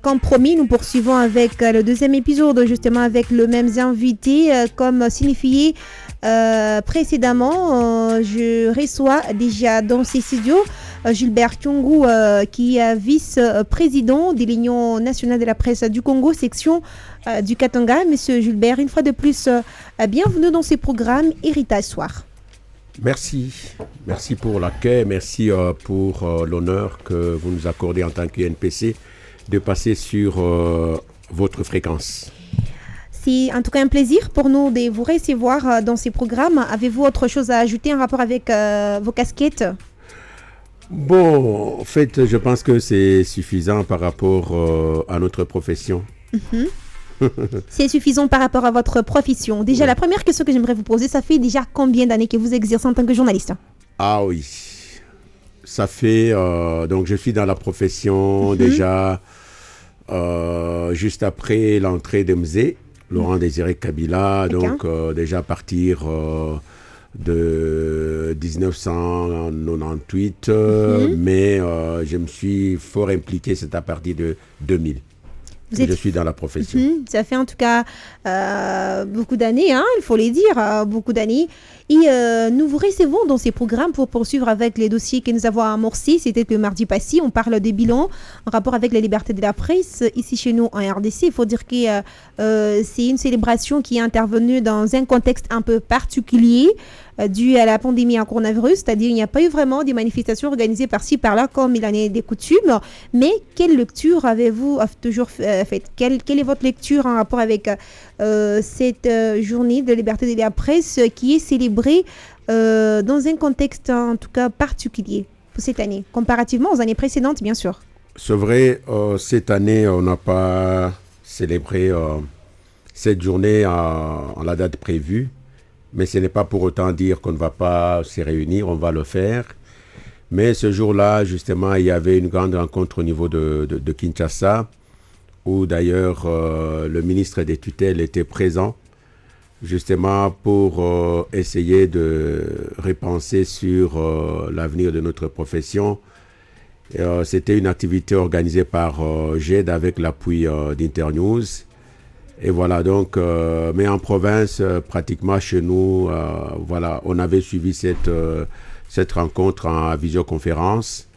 Comme promis, nous poursuivons avec le deuxième épisode, justement avec le même invité, comme signifié précédemment. Je reçois déjà dans ces studios Gilbert Kyungu, qui est vice-président de l'Union nationale de la presse du Congo, section du Katanga. Monsieur Gilbert, une fois de plus, bienvenue dans ce programme Héritage Soir. Merci. Merci pour l'accueil, merci pour l'honneur que vous nous accordez en tant qu'UNPC de passer sur votre fréquence. C'est en tout cas un plaisir pour nous de vous recevoir dans ces programmes. Avez-vous autre chose à ajouter en rapport avec vos casquettes ? Bon, en fait, je pense que c'est suffisant par rapport à notre profession. C'est suffisant par rapport à votre profession. Déjà, la première question que j'aimerais vous poser, ça fait déjà combien d'années que vous exercez en tant que journaliste ? Ah oui, ça fait... donc, je suis dans la profession déjà juste après l'entrée de Mzé, Laurent Désiré Kabila, donc déjà à partir de 1998, mais je me suis fort impliqué, c'est à partir de 2000. Je suis dans la profession. Ça fait en tout cas beaucoup d'années, hein, il faut les dire, beaucoup d'années. Et nous vous recevons dans ces programmes pour poursuivre avec les dossiers que nous avons amorcés. C'était le mardi passé. On parle des bilans en rapport avec la liberté de la presse ici chez nous en RDC. Il faut dire que c'est une célébration qui est intervenue dans un contexte un peu particulier dû à la pandémie à coronavirus, c'est-à-dire il n'y a pas eu vraiment des manifestations organisées par-ci, par-là, comme il en est des coutumes. Mais quelle lecture avez-vous toujours faite ? Quelle est votre lecture en rapport avec cette journée de liberté de la presse qui est célébrée dans un contexte en tout cas particulier pour cette année, comparativement aux années précédentes, bien sûr ? C'est vrai, cette année, on n'a pas célébré cette journée en la date prévue. Mais ce n'est pas pour autant dire qu'on ne va pas se réunir, on va le faire. Mais ce jour-là, justement, il y avait une grande rencontre au niveau de Kinshasa, où d'ailleurs le ministre des tutelles était présent, justement pour essayer de repenser sur l'avenir de notre profession. C'était une activité organisée par GED avec l'appui d'Internews. Et voilà, donc, mais en province, pratiquement chez nous, voilà, on avait suivi cette rencontre en visioconférence.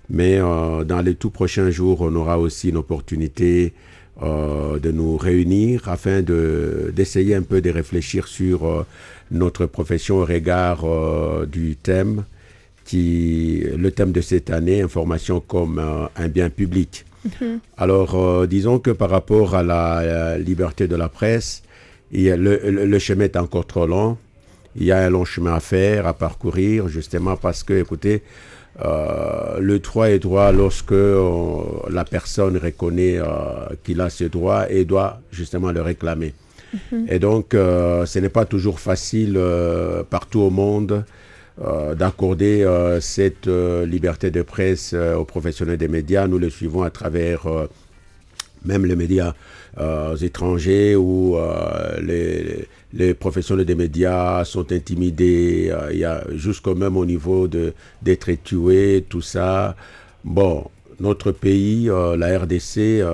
Mais dans les tout prochains jours, on aura aussi une opportunité de nous réunir afin d'essayer un peu de réfléchir sur notre profession au regard du thème, le thème de cette année, information comme un bien public. Alors, disons que par rapport à la liberté de la presse, le chemin est encore trop long. Il y a un long chemin à faire, à parcourir, justement parce que, écoutez, le droit est droit lorsque la personne reconnaît qu'il a ce droit et doit justement le réclamer. Et donc, ce n'est pas toujours facile partout au monde d'accorder cette liberté de presse aux professionnels des médias. Nous le suivons à travers même les médias étrangers où les professionnels des médias sont intimidés, il y a jusqu'au même au niveau d'être tués, tout ça. Bon, notre pays, la RDC,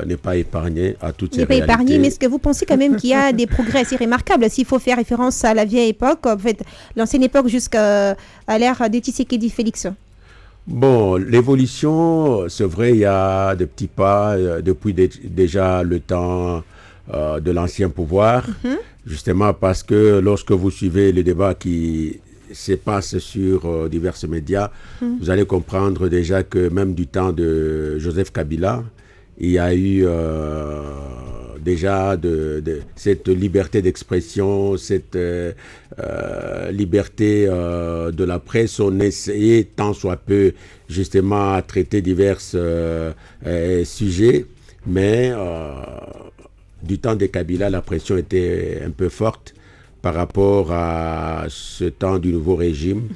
n'est pas épargné à toutes ces réalités. N'est pas épargné, mais est-ce que vous pensez quand même qu'il y a des progrès assez remarquables ? S'il faut faire référence à la vieille époque, en fait, l'ancienne époque jusqu'à l'ère de Tshisekedi Félix. Bon, l'évolution, c'est vrai, il y a des petits pas depuis déjà le temps de l'ancien pouvoir, justement parce que lorsque vous suivez les débats qui se passent sur divers médias, vous allez comprendre déjà que même du temps de Joseph Kabila, il y a eu déjà cette liberté d'expression, cette liberté de la presse. On essayait tant soit peu justement à traiter divers sujets, mais du temps de Kabila, la pression était un peu forte par rapport à ce temps du nouveau régime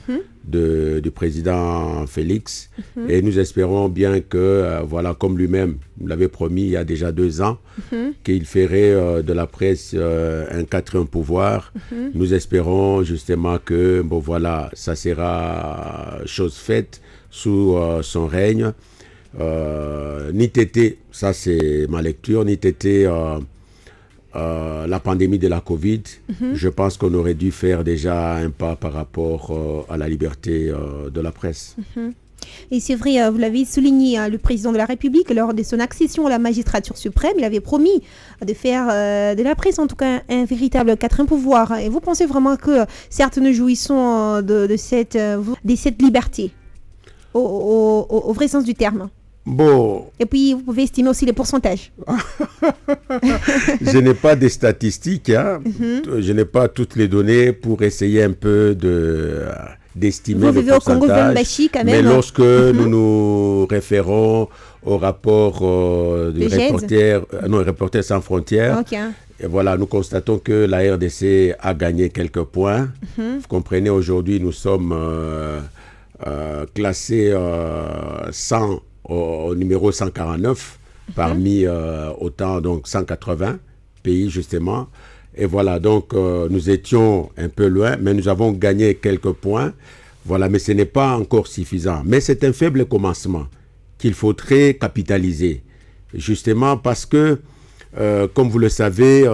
du président Félix. Et nous espérons bien que, voilà, comme lui-même l'avait promis il y a déjà 2 ans, qu'il ferait de la presse un quatrième pouvoir. Nous espérons justement que, bon voilà, ça sera chose faite sous son règne. Ni t'était, ça c'est ma lecture, ni t'était la pandémie de la Covid, je pense qu'on aurait dû faire déjà un pas par rapport à la liberté de la presse. Et c'est vrai, vous l'avez souligné, le président de la République, lors de son accession à la magistrature suprême, il avait promis de faire de la presse, en tout cas, un véritable quatrième pouvoir. Et vous pensez vraiment que certes, nous jouissons de cette liberté, au vrai sens du terme? Bon. Et puis, vous pouvez estimer aussi les pourcentages. Je n'ai pas des statistiques, hein. Je n'ai pas toutes les données pour essayer un peu d'estimer le pourcentage. Vous vivez au Congo, quand même. Mais lorsque nous nous référons au rapport du Reporters sans frontières, et voilà, nous constatons que la RDC a gagné quelques points. Vous comprenez, aujourd'hui, nous sommes classés 100 au numéro 149 parmi autant, donc 180 pays justement. Et voilà, donc nous étions un peu loin, mais nous avons gagné quelques points. Voilà, mais ce n'est pas encore suffisant. Mais c'est un faible commencement qu'il faudrait capitaliser. Justement parce que, comme vous le savez,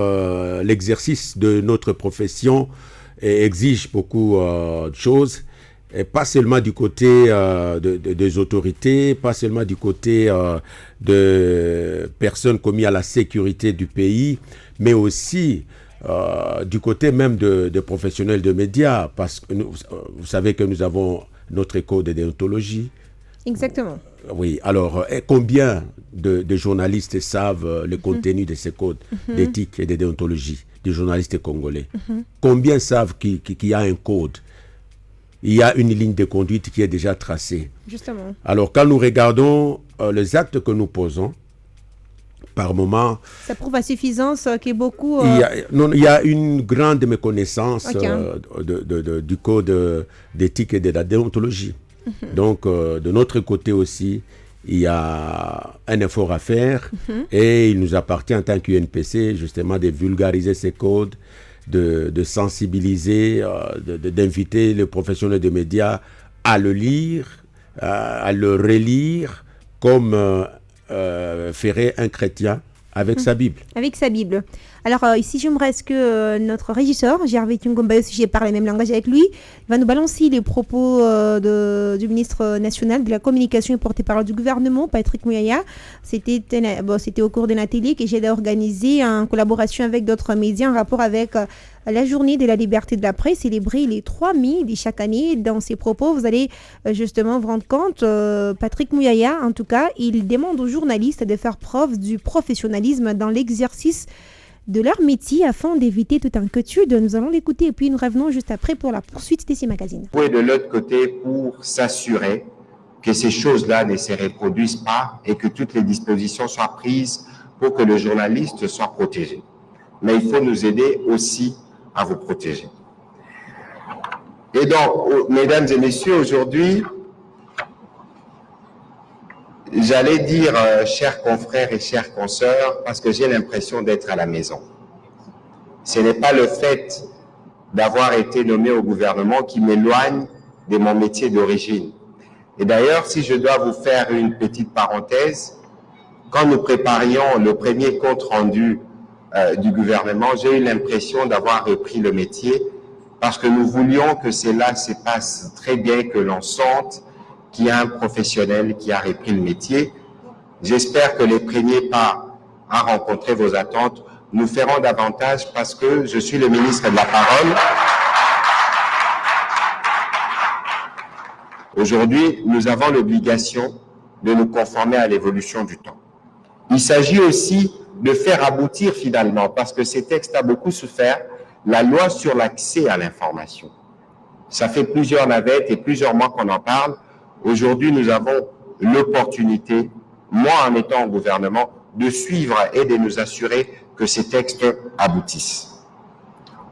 l'exercice de notre profession exige beaucoup de choses. Et pas seulement du côté des autorités, pas seulement du côté de personnes commises à la sécurité du pays, mais aussi du côté même de professionnels de médias, parce que vous savez que nous avons notre code de déontologie. Exactement. Oui, alors combien de journalistes savent le contenu de ces codes d'éthique et de déontologie des journalistes congolais? Combien savent qu'il y a un code? Il y a une ligne de conduite qui est déjà tracée. Justement. Alors, quand nous regardons les actes que nous posons, par moment... Ça prouve à suffisance qu'il y a beaucoup... il y a une grande méconnaissance du code d'éthique et de la déontologie. Donc, de notre côté aussi, il y a un effort à faire et il nous appartient en tant qu'UNPC justement de vulgariser ces codes, de sensibiliser, d'inviter les professionnels des médias à le lire, à le relire, comme ferait un chrétien avec sa Bible. Avec sa Bible. Alors ici, j'aimerais que notre régisseur, Gervais Tungomba, si j'ai parlé le même langage avec lui, va nous balancer les propos du ministre national de la communication et porte-parole du gouvernement, Patrick Muyaya. C'était au cours d'un atelier que j'ai organisé en collaboration avec d'autres médias en rapport avec la journée de la liberté de la presse, célébrée les 3 mai de chaque année. Dans ses propos, vous allez justement vous rendre compte, Patrick Muyaya, en tout cas, il demande aux journalistes de faire preuve du professionnalisme dans l'exercice de leur métier afin d'éviter toute inquiétude. Nous allons l'écouter et puis nous revenons juste après pour la poursuite de ces magazines. Et de l'autre côté, pour s'assurer que ces choses-là ne se reproduisent pas et que toutes les dispositions soient prises pour que le journaliste soit protégé. Mais il faut nous aider aussi à vous protéger. Et donc, mesdames et messieurs, aujourd'hui, j'allais dire chers confrères et chères consoeurs, parce que j'ai l'impression d'être à la maison. Ce n'est pas le fait d'avoir été nommé au gouvernement qui m'éloigne de mon métier d'origine. Et d'ailleurs, si je dois vous faire une petite parenthèse, quand nous préparions le premier compte rendu du gouvernement, j'ai eu l'impression d'avoir repris le métier parce que nous voulions que cela se passe très bien, que l'on sente qu'il y a un professionnel qui a repris le métier. J'espère que les premiers pas à rencontrer vos attentes nous feront davantage parce que je suis le ministre de la Parole. Aujourd'hui, nous avons l'obligation de nous conformer à l'évolution du temps. Il s'agit aussi de faire aboutir finalement, parce que ces textes ont beaucoup souffert, la loi sur l'accès à l'information. Ça fait plusieurs navettes et plusieurs mois qu'on en parle. Aujourd'hui, nous avons l'opportunité, moi en étant au gouvernement, de suivre et de nous assurer que ces textes aboutissent.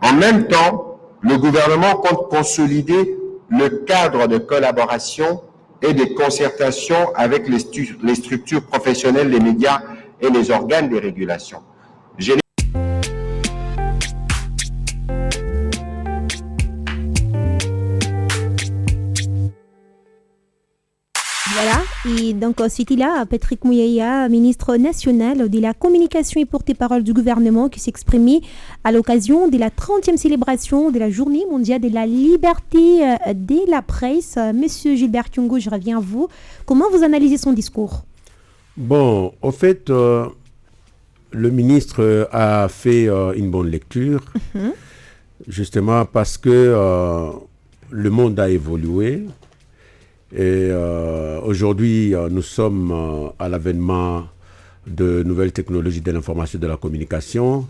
En même temps, le gouvernement compte consolider le cadre de collaboration et de concertation avec les structures professionnelles des médias et les organes de régulation. Voilà, et Donc, c'était là Patrick Muyaya, ministre national de la communication et porte-parole du gouvernement, qui s'exprimait à l'occasion de la 30e célébration de la Journée mondiale de la liberté de la presse. Monsieur Gilbert Kyungu, je reviens à vous. Comment vous analysez son discours? Bon, au fait, le ministre a fait une bonne lecture, justement parce que le monde a évolué. Et aujourd'hui, nous sommes à l'avènement de nouvelles technologies de l'information et de la communication.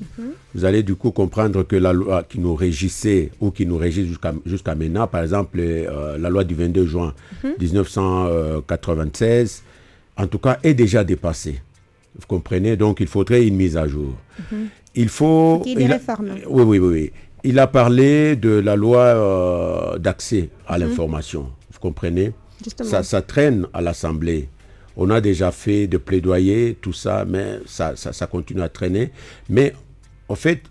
Vous allez du coup comprendre que la loi qui nous régissait ou qui nous régit jusqu'à maintenant, par exemple la loi du 22 juin 1996, en tout cas, est déjà dépassée. Vous comprenez? Donc, il faudrait une mise à jour. Il faut... des réformes. Oui. Il a parlé de la loi d'accès à l'information. Vous comprenez? Ça traîne à l'Assemblée. On a déjà fait de plaidoyer, tout ça, mais ça continue à traîner. Mais en fait,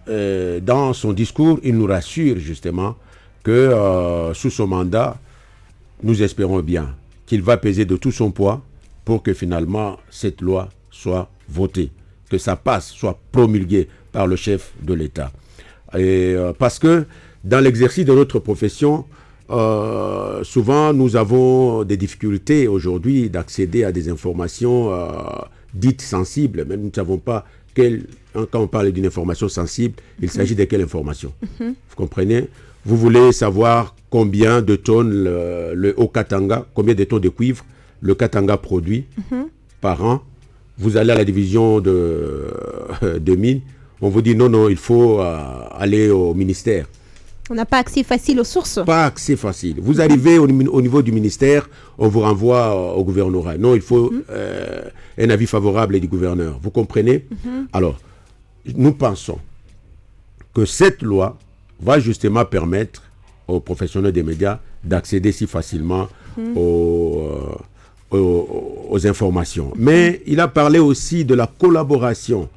dans son discours, il nous rassure justement que sous son mandat, nous espérons bien qu'il va peser de tout son poids pour que finalement cette loi soit votée, que ça passe, soit promulguée par le chef de l'État. Et parce que dans l'exercice de notre profession, souvent nous avons des difficultés aujourd'hui d'accéder à des informations dites sensibles, mais nous ne savons pas quand on parle d'une information sensible, il s'agit de quelle information. Vous comprenez? Vous voulez savoir combien de tonnes le Haut-Katanga, combien de tonnes de cuivre le Katanga produit par an. Vous allez à la division de mines, on vous dit non, il faut aller au ministère. On n'a pas accès facile aux sources. Pas accès facile. Vous arrivez au niveau du ministère, on vous renvoie au gouvernorat. Non, il faut un avis favorable du gouverneur. Vous comprenez? Alors, nous pensons que cette loi va justement permettre aux professionnels des médias d'accéder si facilement aux informations. Mais il a parlé aussi de la collaboration.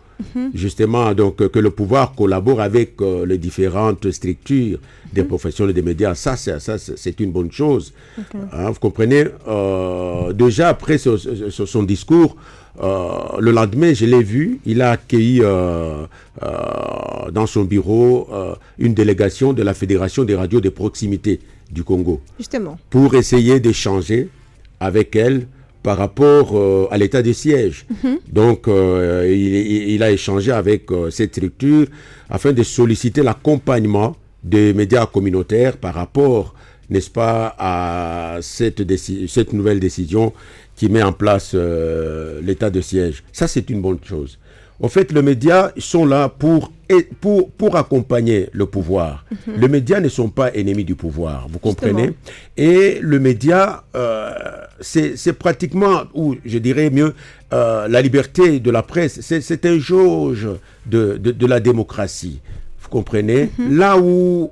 Justement, donc, que le pouvoir collabore avec les différentes structures des professionnels des médias. Ça, c'est une bonne chose. Hein, vous comprenez? Déjà, après son discours, le lendemain, je l'ai vu, il a accueilli dans son bureau une délégation de la Fédération des radios de proximité du Congo. Justement. Pour essayer d'échanger avec elle par rapport à l'état de siège. Donc, il a échangé avec cette structure afin de solliciter l'accompagnement des médias communautaires par rapport, n'est-ce pas, à cette nouvelle décision qui met en place l'état de siège. Ça, c'est une bonne chose. En fait, les médias sont là pour accompagner le pouvoir. Les médias ne sont pas ennemis du pouvoir, vous comprenez? Et le média, c'est pratiquement, ou je dirais mieux, la liberté de la presse, c'est un jauge de la démocratie, vous comprenez? Là où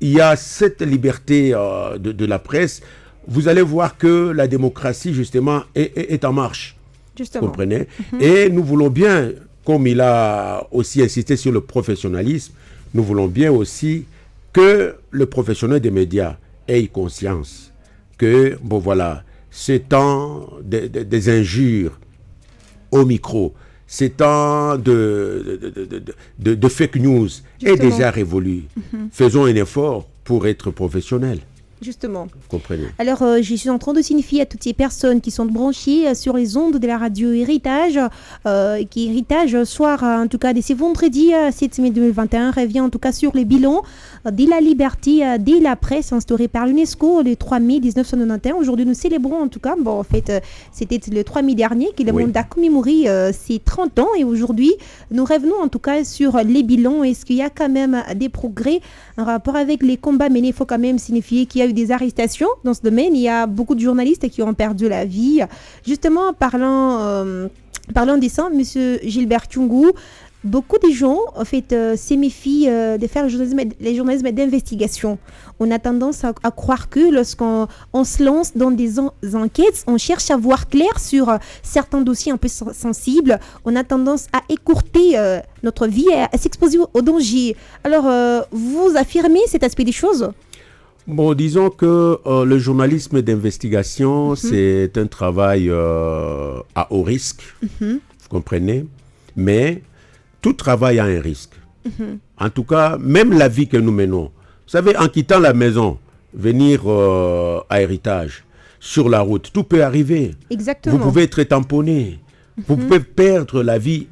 il y a cette liberté de la presse, vous allez voir que la démocratie, justement, est en marche. Justement. Vous comprenez? Et nous voulons bien, comme il a aussi insisté sur le professionnalisme, nous voulons bien aussi que le professionnel des médias ait conscience que, bon voilà, ce temps des injures au micro, ce temps de fake news est déjà révolu. Faisons un effort pour être professionnels. Justement. Vous comprenez? Alors, je suis en train de signifier à toutes ces personnes qui sont branchées sur les ondes de la radio Héritage, qui Héritage soir, en tout cas, dès ce vendredi 7 mai 2021, revient en tout cas sur les bilans de la liberté de la presse instaurée par l'UNESCO le 3 mai 1991. Aujourd'hui, nous célébrons en tout cas, bon, en fait, c'était le 3 mai dernier que le monde a commémoré ses 30 ans et aujourd'hui, nous revenons en tout cas sur les bilans. Est-ce qu'il y a quand même des progrès en rapport avec les combats menés? Il faut quand même signifier qu'il y a eu des arrestations dans ce domaine. Il y a beaucoup de journalistes qui ont perdu la vie. Justement, parlant de ça, M. Gilbert Kyungu, beaucoup de gens, en fait, se méfient de faire les journalismes d'investigation. On a tendance à croire que lorsqu'on se lance dans des enquêtes, on cherche à voir clair sur certains dossiers un peu sensibles. On a tendance à écourter notre vie, à s'exposer au danger. Alors, vous affirmez cet aspect des choses? Bon, disons que le journalisme d'investigation, c'est un travail à haut risque, vous comprenez, mais tout travail a un risque. En tout cas, même la vie que nous menons. Vous savez, en quittant la maison, venir à Héritage, sur la route, tout peut arriver. Exactement. Vous pouvez être tamponné. Vous pouvez perdre la vie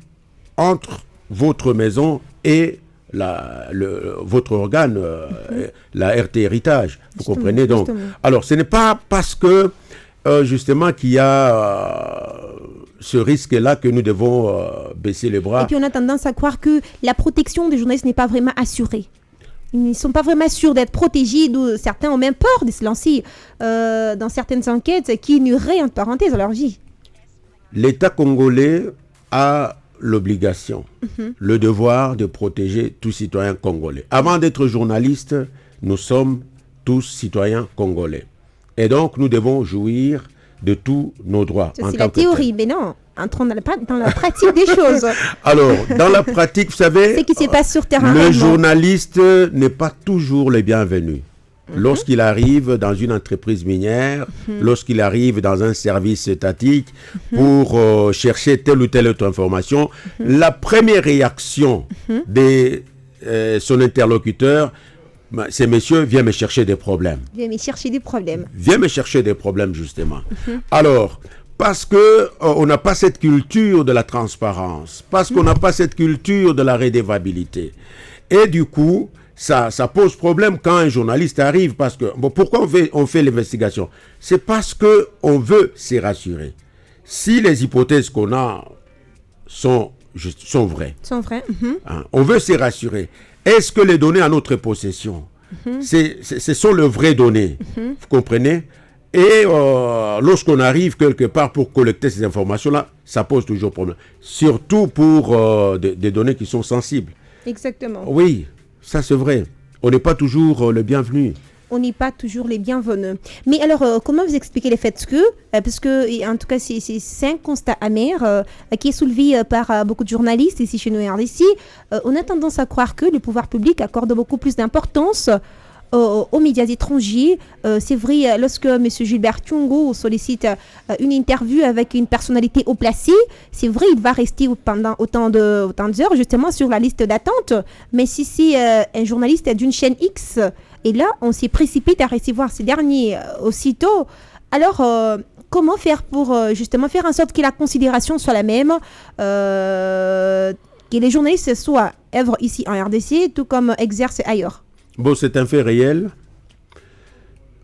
entre votre maison et votre organe, la RT Héritage. Vous comprenez donc. Alors, ce n'est pas parce que, justement, qu'il y a ce risque-là que nous devons baisser les bras. Et puis, on a tendance à croire que la protection des journalistes n'est pas vraiment assurée. Ils ne sont pas vraiment sûrs d'être protégés. Certains ont même peur de se lancer dans certaines enquêtes qui nuiraient, entre parenthèses, à leur vie. L'État congolais a l'obligation, le devoir de protéger tout citoyen congolais. Avant d'être journaliste, nous sommes tous citoyens congolais. Et donc, nous devons jouir de tous nos droits. C'est la théorie, mais non. Entrons dans la pratique des choses. Alors, dans la pratique, vous savez, ce qui se passe sur terrain. Le journaliste n'est pas toujours le bienvenu. Lorsqu'il arrive dans une entreprise minière, lorsqu'il arrive dans un service étatique pour chercher telle ou telle autre information, la première réaction de son interlocuteur, c'est monsieur, viens me chercher des problèmes. Viens me chercher des problèmes. Viens me chercher des problèmes, justement. Alors, parce qu'on n'a pas cette culture de la transparence, parce qu'on n'a pas cette culture de la redevabilité. Et du coup, ça pose problème quand un journaliste arrive, parce que, bon, pourquoi on fait l'investigation? C'est parce qu'on veut se rassurer. Si les hypothèses qu'on a sont vraies, hein, on veut se rassurer. Est-ce que les données à notre possession, ce sont les vraies données, vous comprenez? Et lorsqu'on arrive quelque part pour collecter ces informations-là, ça pose toujours problème. Surtout pour des données qui sont sensibles. Exactement. Oui, ça c'est vrai. On n'est pas toujours le bienvenu. On n'est pas toujours les bienvenus. Mais alors, comment vous expliquez le fait que, parce que, en tout cas, c'est un constat amer qui est soulevé par beaucoup de journalistes ici chez nous en RDC, on a tendance à croire que le pouvoir public accorde beaucoup plus d'importance aux médias étrangers. C'est vrai, lorsque M. Gilbert Thiong'o sollicite une interview avec une personnalité haut placée, c'est vrai, il va rester pendant autant d'heures justement sur la liste d'attente. Mais si c'est un journaliste d'une chaîne X, et là, on s'est précipité à recevoir ces derniers aussitôt, alors comment faire pour justement faire en sorte que la considération soit la même, que les journalistes soient œuvrent ici en RDC, tout comme exercent ailleurs? Bon, c'est un fait réel.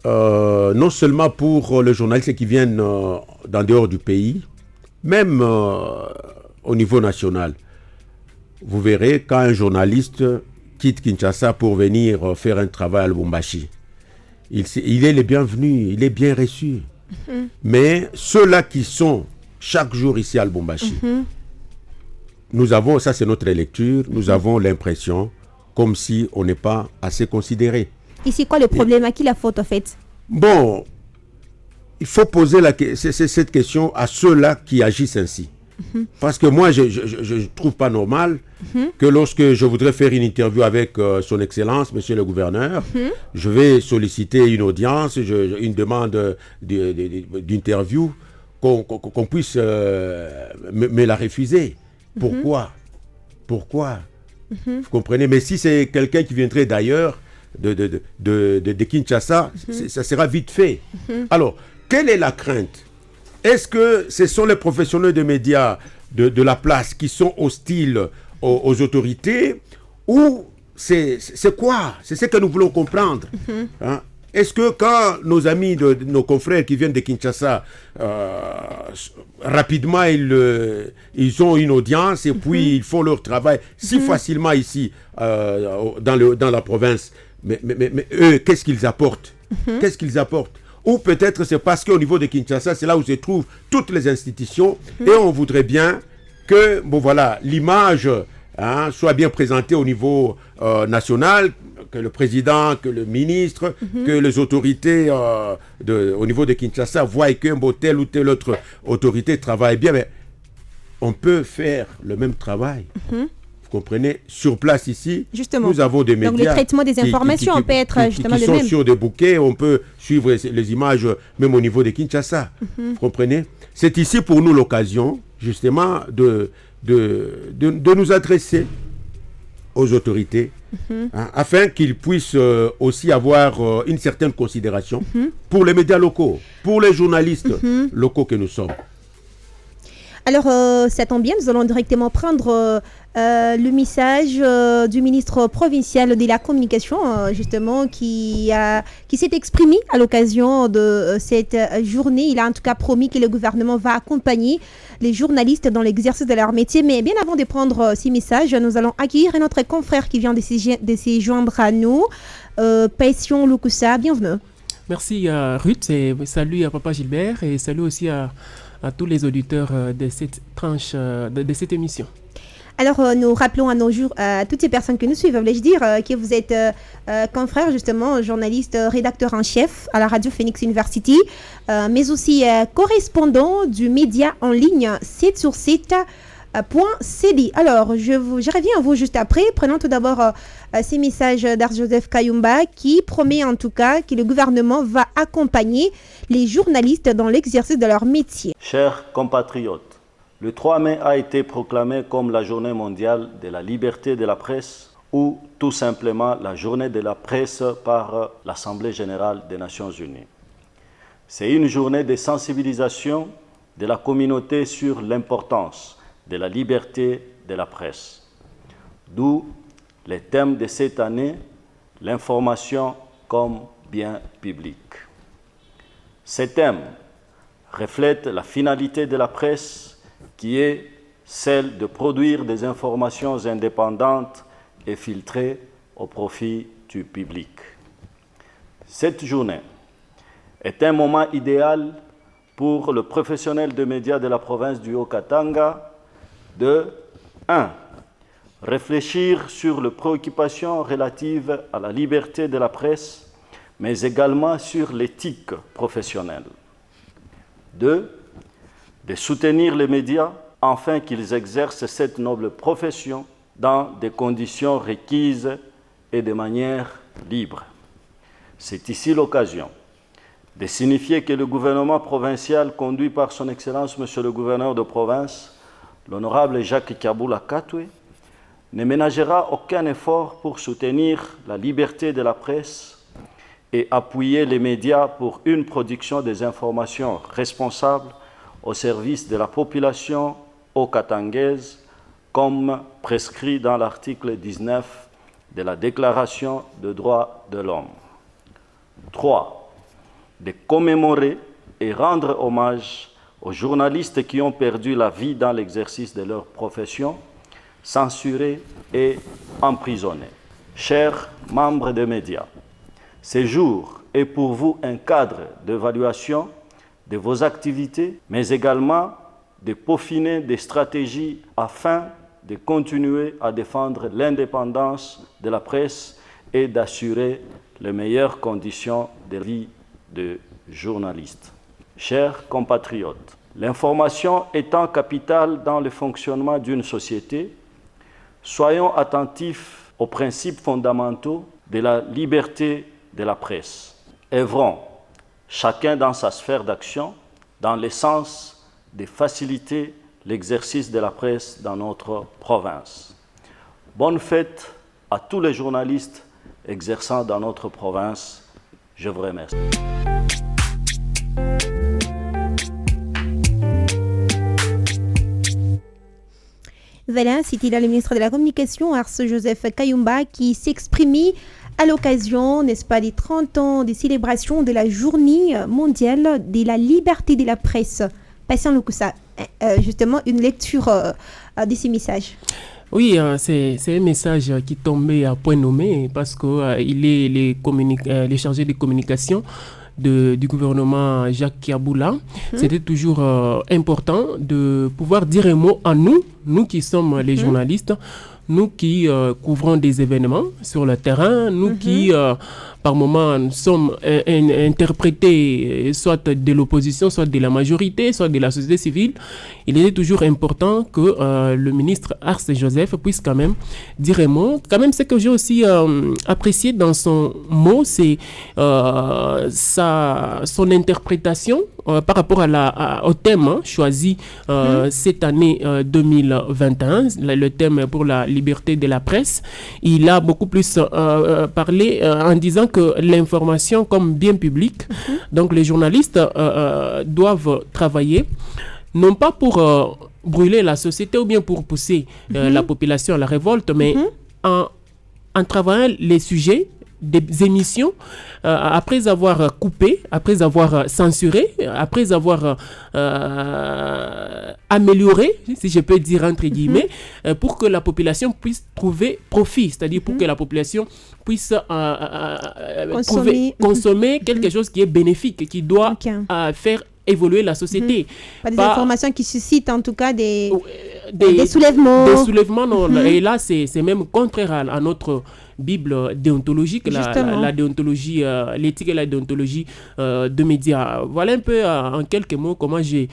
Non seulement pour les journalistes qui viennent d'en dehors du pays, même au niveau national. Vous verrez, quand un journaliste quitte Kinshasa pour venir faire un travail à Lubumbashi, il est le bienvenu, il est bien reçu. Mais ceux-là qui sont chaque jour ici à Lubumbashi, nous avons, ça c'est notre lecture, nous avons l'impression comme si on n'est pas assez considéré. Et c'est quoi le problème? À qui la faute en fait? Bon, il faut poser cette question à ceux-là qui agissent ainsi. Parce que moi, je ne trouve pas normal que lorsque je voudrais faire une interview avec son Excellence, Monsieur le Gouverneur, je vais solliciter une audience, une demande d'interview, qu'on puisse me la refuser. Pourquoi? Vous comprenez? Mais si c'est quelqu'un qui viendrait d'ailleurs, de Kinshasa, ça sera vite fait. Alors, quelle est la crainte? Est-ce que ce sont les professionnels de médias de la place qui sont hostiles aux autorités, ou c'est quoi? C'est ce que nous voulons comprendre. Hein? Est-ce que quand nos amis, nos confrères qui viennent de Kinshasa, rapidement ils ont une audience et puis ils font leur travail si facilement ici dans la province, mais eux, qu'est-ce qu'ils apportent? Qu'est-ce qu'ils apportent? Ou peut-être c'est parce qu'au niveau de Kinshasa, c'est là où se trouvent toutes les institutions et on voudrait bien que l'image soit bien présentée au niveau national, que le président, que le ministre, que les autorités au niveau de Kinshasa voient qu'un telle ou telle autre autorité travaille bien. Mais on peut faire le même travail. Vous Vous comprenez? Sur place ici, Justement. nous avons des médias. Donc le traitement des informations peut être justement qui le sont même. sur des bouquets, on peut suivre les images même au niveau de Kinshasa. Vous comprenez? C'est ici pour nous l'occasion justement de nous adresser aux autorités afin qu'ils puissent aussi avoir une certaine considération pour les médias locaux, pour les journalistes locaux que nous sommes. Alors, ça tombe bien, nous allons directement prendre le message du ministre provincial de la communication, justement, qui s'est exprimé à l'occasion de cette journée. Il a en tout cas promis que le gouvernement va accompagner les journalistes dans l'exercice de leur métier. Mais bien avant de prendre ces messages, nous allons accueillir notre confrère qui vient de se joindre à nous, Passion Lukusa. Bienvenue. Merci Ruth, et salut à Papa Gilbert et salut aussi à tous les auditeurs de cette tranche de cette émission. Alors, nous rappelons à toutes ces personnes que nous suivent, voulais-je dire, que vous êtes confrère, justement, journaliste, rédacteur en chef à la radio Phoenix University, mais aussi correspondant du média en ligne 7sur7.cd. Alors, je reviens à vous juste après. Prenons tout d'abord ces messages d'Ars-Joseph Kayumba qui promet en tout cas que le gouvernement va accompagner les journalistes dans l'exercice de leur métier. Chers compatriotes, le 3 mai a été proclamé comme la journée mondiale de la liberté de la presse ou tout simplement la journée de la presse par l'Assemblée générale des Nations unies. C'est une journée de sensibilisation de la communauté sur l'importance de la liberté de la presse. D'où les thèmes de cette année, l'information comme bien public. Ces thèmes reflètent la finalité de la presse qui est celle de produire des informations indépendantes et filtrées au profit du public. Cette journée est un moment idéal pour le professionnel de médias de la province du Haut-Katanga de 1. Réfléchir sur les préoccupations relatives à la liberté de la presse, mais également sur l'éthique professionnelle. 2. De soutenir les médias afin qu'ils exercent cette noble profession dans des conditions requises et de manière libre. C'est ici l'occasion de signifier que le gouvernement provincial conduit par son Excellence Monsieur le gouverneur de province, l'honorable Jacques Kaboula Katwe, ne ménagera aucun effort pour soutenir la liberté de la presse et appuyer les médias pour une production des informations responsables au service de la population haut-katangaise, comme prescrit dans l'article 19 de la Déclaration des droits de l'homme. 3. De commémorer et rendre hommage aux journalistes qui ont perdu la vie dans l'exercice de leur profession, censurés et emprisonnés. Chers membres des médias, ce jour est pour vous un cadre d'évaluation de vos activités, mais également de peaufiner des stratégies afin de continuer à défendre l'indépendance de la presse et d'assurer les meilleures conditions de vie de journalistes. Chers compatriotes, l'information étant capitale dans le fonctionnement d'une société, soyons attentifs aux principes fondamentaux de la liberté de la presse. Œuvrons, chacun dans sa sphère d'action, dans le sens de faciliter l'exercice de la presse dans notre province. Bonne fête à tous les journalistes exerçant dans notre province. Je vous remercie. Voilà, c'était là le ministre de la Communication, Ars-Joseph Kayumba, qui s'exprimait à l'occasion, n'est-ce pas, des 30 ans des célébrations de la Journée mondiale de la liberté de la presse. Passion Lukusa, justement, une lecture de ces messages. Oui, c'est un message qui tombait à point nommé parce qu'il est les chargés de communication du gouvernement Jacques Kaboula. C'était toujours important de pouvoir dire un mot en nous, nous qui sommes les journalistes, nous qui couvrons des événements sur le terrain, nous qui, par moments, sommes interprétés soit de l'opposition, soit de la majorité, soit de la société civile, il est toujours important que le ministre Arce Joseph puisse quand même dire un mot. Quand même, ce que j'ai aussi apprécié dans son mot, c'est son interprétation par rapport au thème choisi cette année 2021, le thème pour la liberté de la presse. Il a beaucoup plus parlé en disant que l'information comme bien public, donc les journalistes doivent travailler, non pas pour brûler la société ou bien pour pousser la population à la révolte, mais en travaillant les sujets des émissions, après avoir coupé, après avoir censuré, après avoir amélioré, si je peux dire entre guillemets, pour que la population puisse trouver profit, c'est-à-dire pour que la population puisse consommer quelque chose qui est bénéfique, qui doit faire évoluer la société. Pas des informations qui suscitent en tout cas des soulèvements. Des soulèvements, non. Et là, c'est même contraire à notre Bible déontologique, la déontologie, l'éthique et la déontologie de médias. Voilà un peu en quelques mots comment j'ai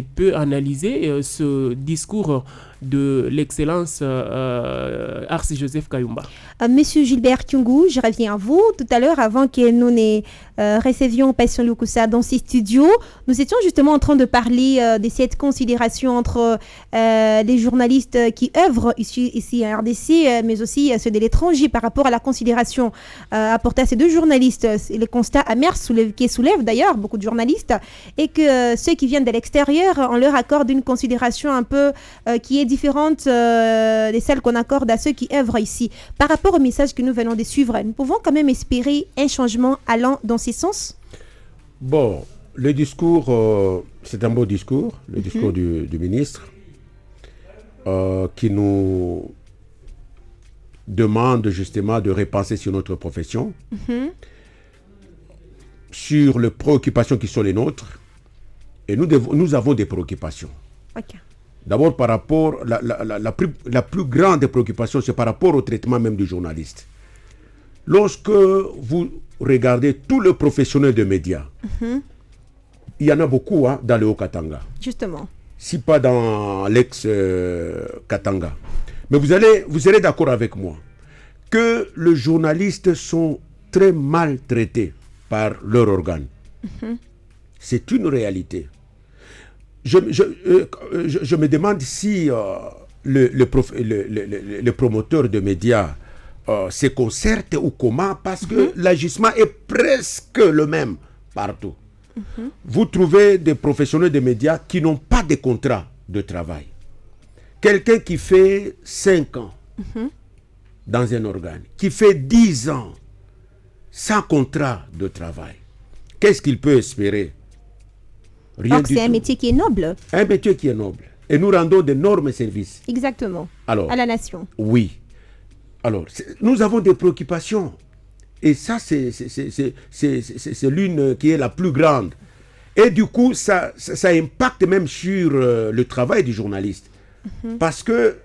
pu analyser ce discours de l'excellence Arce Joseph Kayumba. Monsieur Gilbert Kyungu, je reviens à vous. Tout à l'heure, avant que nous ne recevions Passion Lukusa dans ces studios, nous étions justement en train de parler de cette considération entre les journalistes qui œuvrent ici à RDC, mais aussi ceux de l'étranger par rapport à la considération apportée à ces deux journalistes. C'est le constat amer qui soulève d'ailleurs beaucoup de journalistes, et que ceux qui viennent de l'extérieur, on leur accorde une considération un peu qui est différente de celle qu'on accorde à ceux qui œuvrent ici. Par rapport au message que nous venons de suivre, nous pouvons quand même espérer un changement allant dans ce sens? Bon, le discours, c'est un beau discours, le discours du ministre, qui nous demande justement de repenser sur notre profession, sur les préoccupations qui sont les nôtres. Et nous avons des préoccupations. Okay. D'abord, par rapport, la plus grande préoccupation, c'est par rapport au traitement même du journaliste. Lorsque vous regardez tous les professionnels de médias, il y en a beaucoup dans le Haut-Katanga. Justement. Si pas dans l'ex-Katanga. Mais vous serez d'accord avec moi que les journalistes sont très mal traités par leurs organes. C'est une réalité. Je me demande si le promoteur de médias se concerte ou comment, parce que l'agissement est presque le même partout. Vous trouvez des professionnels de médias qui n'ont pas de contrat de travail. Quelqu'un qui fait 5 ans dans un organe, qui fait 10 ans sans contrat de travail, qu'est-ce qu'il peut espérer? Rien Donc c'est un métier qui est noble. Un métier qui est noble. Et nous rendons d'énormes services. Exactement. Alors, à la nation. Oui. Alors, nous avons des préoccupations. Et ça, c'est l'une qui est la plus grande. Et du coup, ça impacte même sur le travail du journaliste. Parce que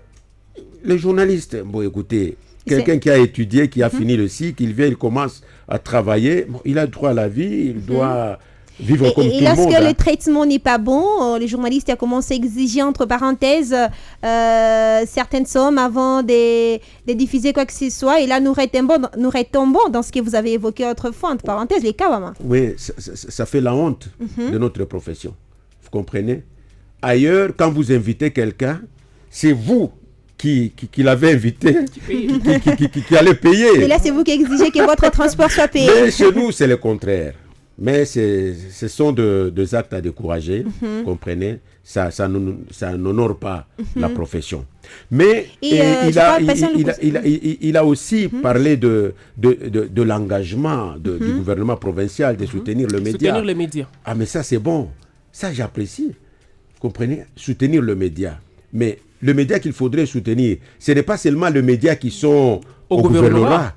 les journalistes, bon, écoutez, quelqu'un qui a étudié, qui a fini le cycle, il vient, il commence à travailler, bon, il a droit à la vie, il doit vivre comme tout le monde. Et lorsque le traitement n'est pas bon, les journalistes ont commencé à exiger, entre parenthèses, certaines sommes avant de diffuser quoi que ce soit. Et là, nous retombons dans ce que vous avez évoqué autrefois, entre parenthèses, les Kawama. Oui, ça fait la honte de notre profession. Vous comprenez? Ailleurs, quand vous invitez quelqu'un, c'est vous qui l'avez invité, qui allez payer. Et là, c'est vous qui exigez que votre transport soit payé. Mais chez nous, c'est le contraire. Mais ce sont deux actes à décourager, vous comprenez? Ça n'honore pas la profession. Mais il a aussi parlé de l'engagement du gouvernement provincial de soutenir le média. Soutenir les médias. Ah, mais ça, c'est bon. Ça, j'apprécie. Vous comprenez? Soutenir le média. Mais le média qu'il faudrait soutenir, ce n'est pas seulement les médias qui sont au gouvernorat.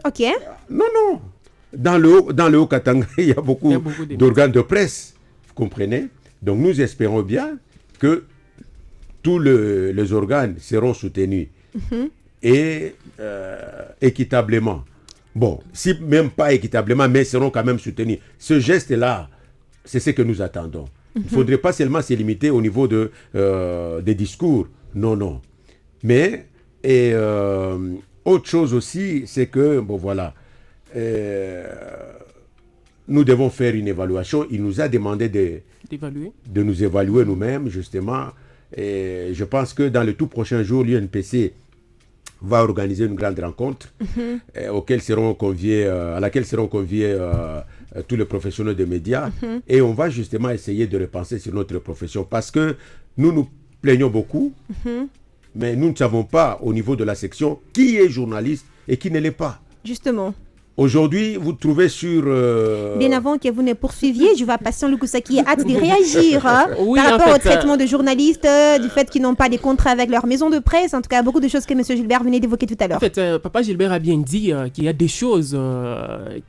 Ok. Non. Dans le Haut-Katanga, il y a beaucoup d'organes de presse. Vous comprenez? Donc nous espérons bien que tous les organes seront soutenus et équitablement. Bon, si même pas équitablement, mais seront quand même soutenus. Ce geste-là, c'est ce que nous attendons. Il ne faudrait pas seulement se limiter au niveau des discours. Non, non. Mais, autre chose aussi, c'est que, bon voilà, nous devons faire une évaluation. Il nous a demandé de nous évaluer nous-mêmes, justement. Et je pense que dans le tout prochain jour, l'UNPC va organiser une grande rencontre à laquelle seront conviés tous les professionnels des médias. Et on va justement essayer de repenser sur notre profession parce que nous nous plaignons beaucoup, mais nous ne savons pas au niveau de la section qui est journaliste et qui ne l'est pas. Justement. Aujourd'hui, vous trouvez sur... Bien avant que vous ne poursuiviez, je vois Patient Lukusa qui a hâte de réagir Oui, par rapport en fait, au traitement de journalistes, du fait qu'ils n'ont pas des contrats avec leur maison de presse. En tout cas, beaucoup de choses que M. Gilbert venait d'évoquer tout à l'heure. En fait, Papa Gilbert a bien dit qu'il y a des choses,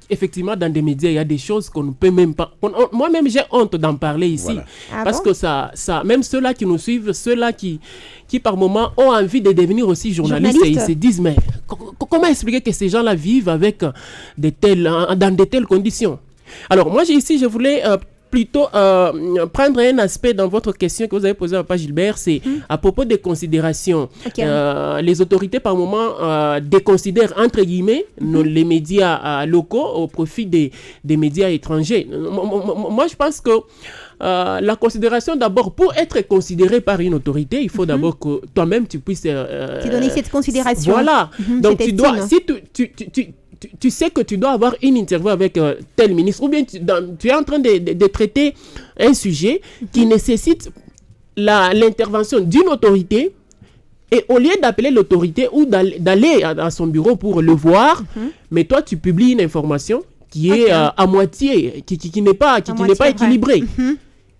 effectivement, dans des médias, il y a des choses qu'on ne peut même pas... Moi-même, j'ai honte d'en parler ici. Voilà. Parce que ça, même ceux-là qui nous suivent, ceux-là qui par moments ont envie de devenir aussi journalistes, et ils se disent, mais comment expliquer que ces gens-là vivent avec dans de telles conditions? Alors moi ici je voulais plutôt prendre un aspect dans votre question que vous avez posée à Papa Gilbert, c'est à propos des considérations. Les autorités par moment déconsidèrent entre guillemets les médias locaux au profit des médias étrangers. Moi je pense que la considération d'abord, pour être considéré par une autorité, il faut d'abord que toi-même tu puisses... tu donnes cette considération. Voilà. Donc tu dois... Si tu sais que tu dois avoir une interview avec tel ministre, ou bien tu es en train de traiter un sujet qui nécessite l'intervention d'une autorité, et au lieu d'appeler l'autorité ou d'aller à son bureau pour le voir, mais toi tu publies une information qui est à moitié, qui n'est pas équilibrée.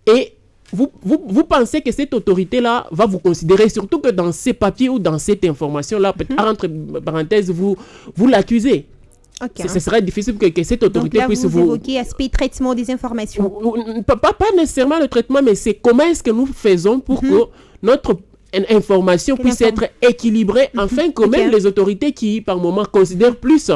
Et vous pensez que cette autorité-là va vous considérer, surtout que dans ces papiers ou dans cette information-là, entre parenthèses, vous l'accusez. Ce serait difficile que cette autorité donc là, puisse vous évoquez l'aspect traitement des informations. Pas nécessairement le traitement, mais c'est comment est-ce que nous faisons pour que notre information puisse être équilibrée, afin que même les autorités qui, par moment, considèrent plus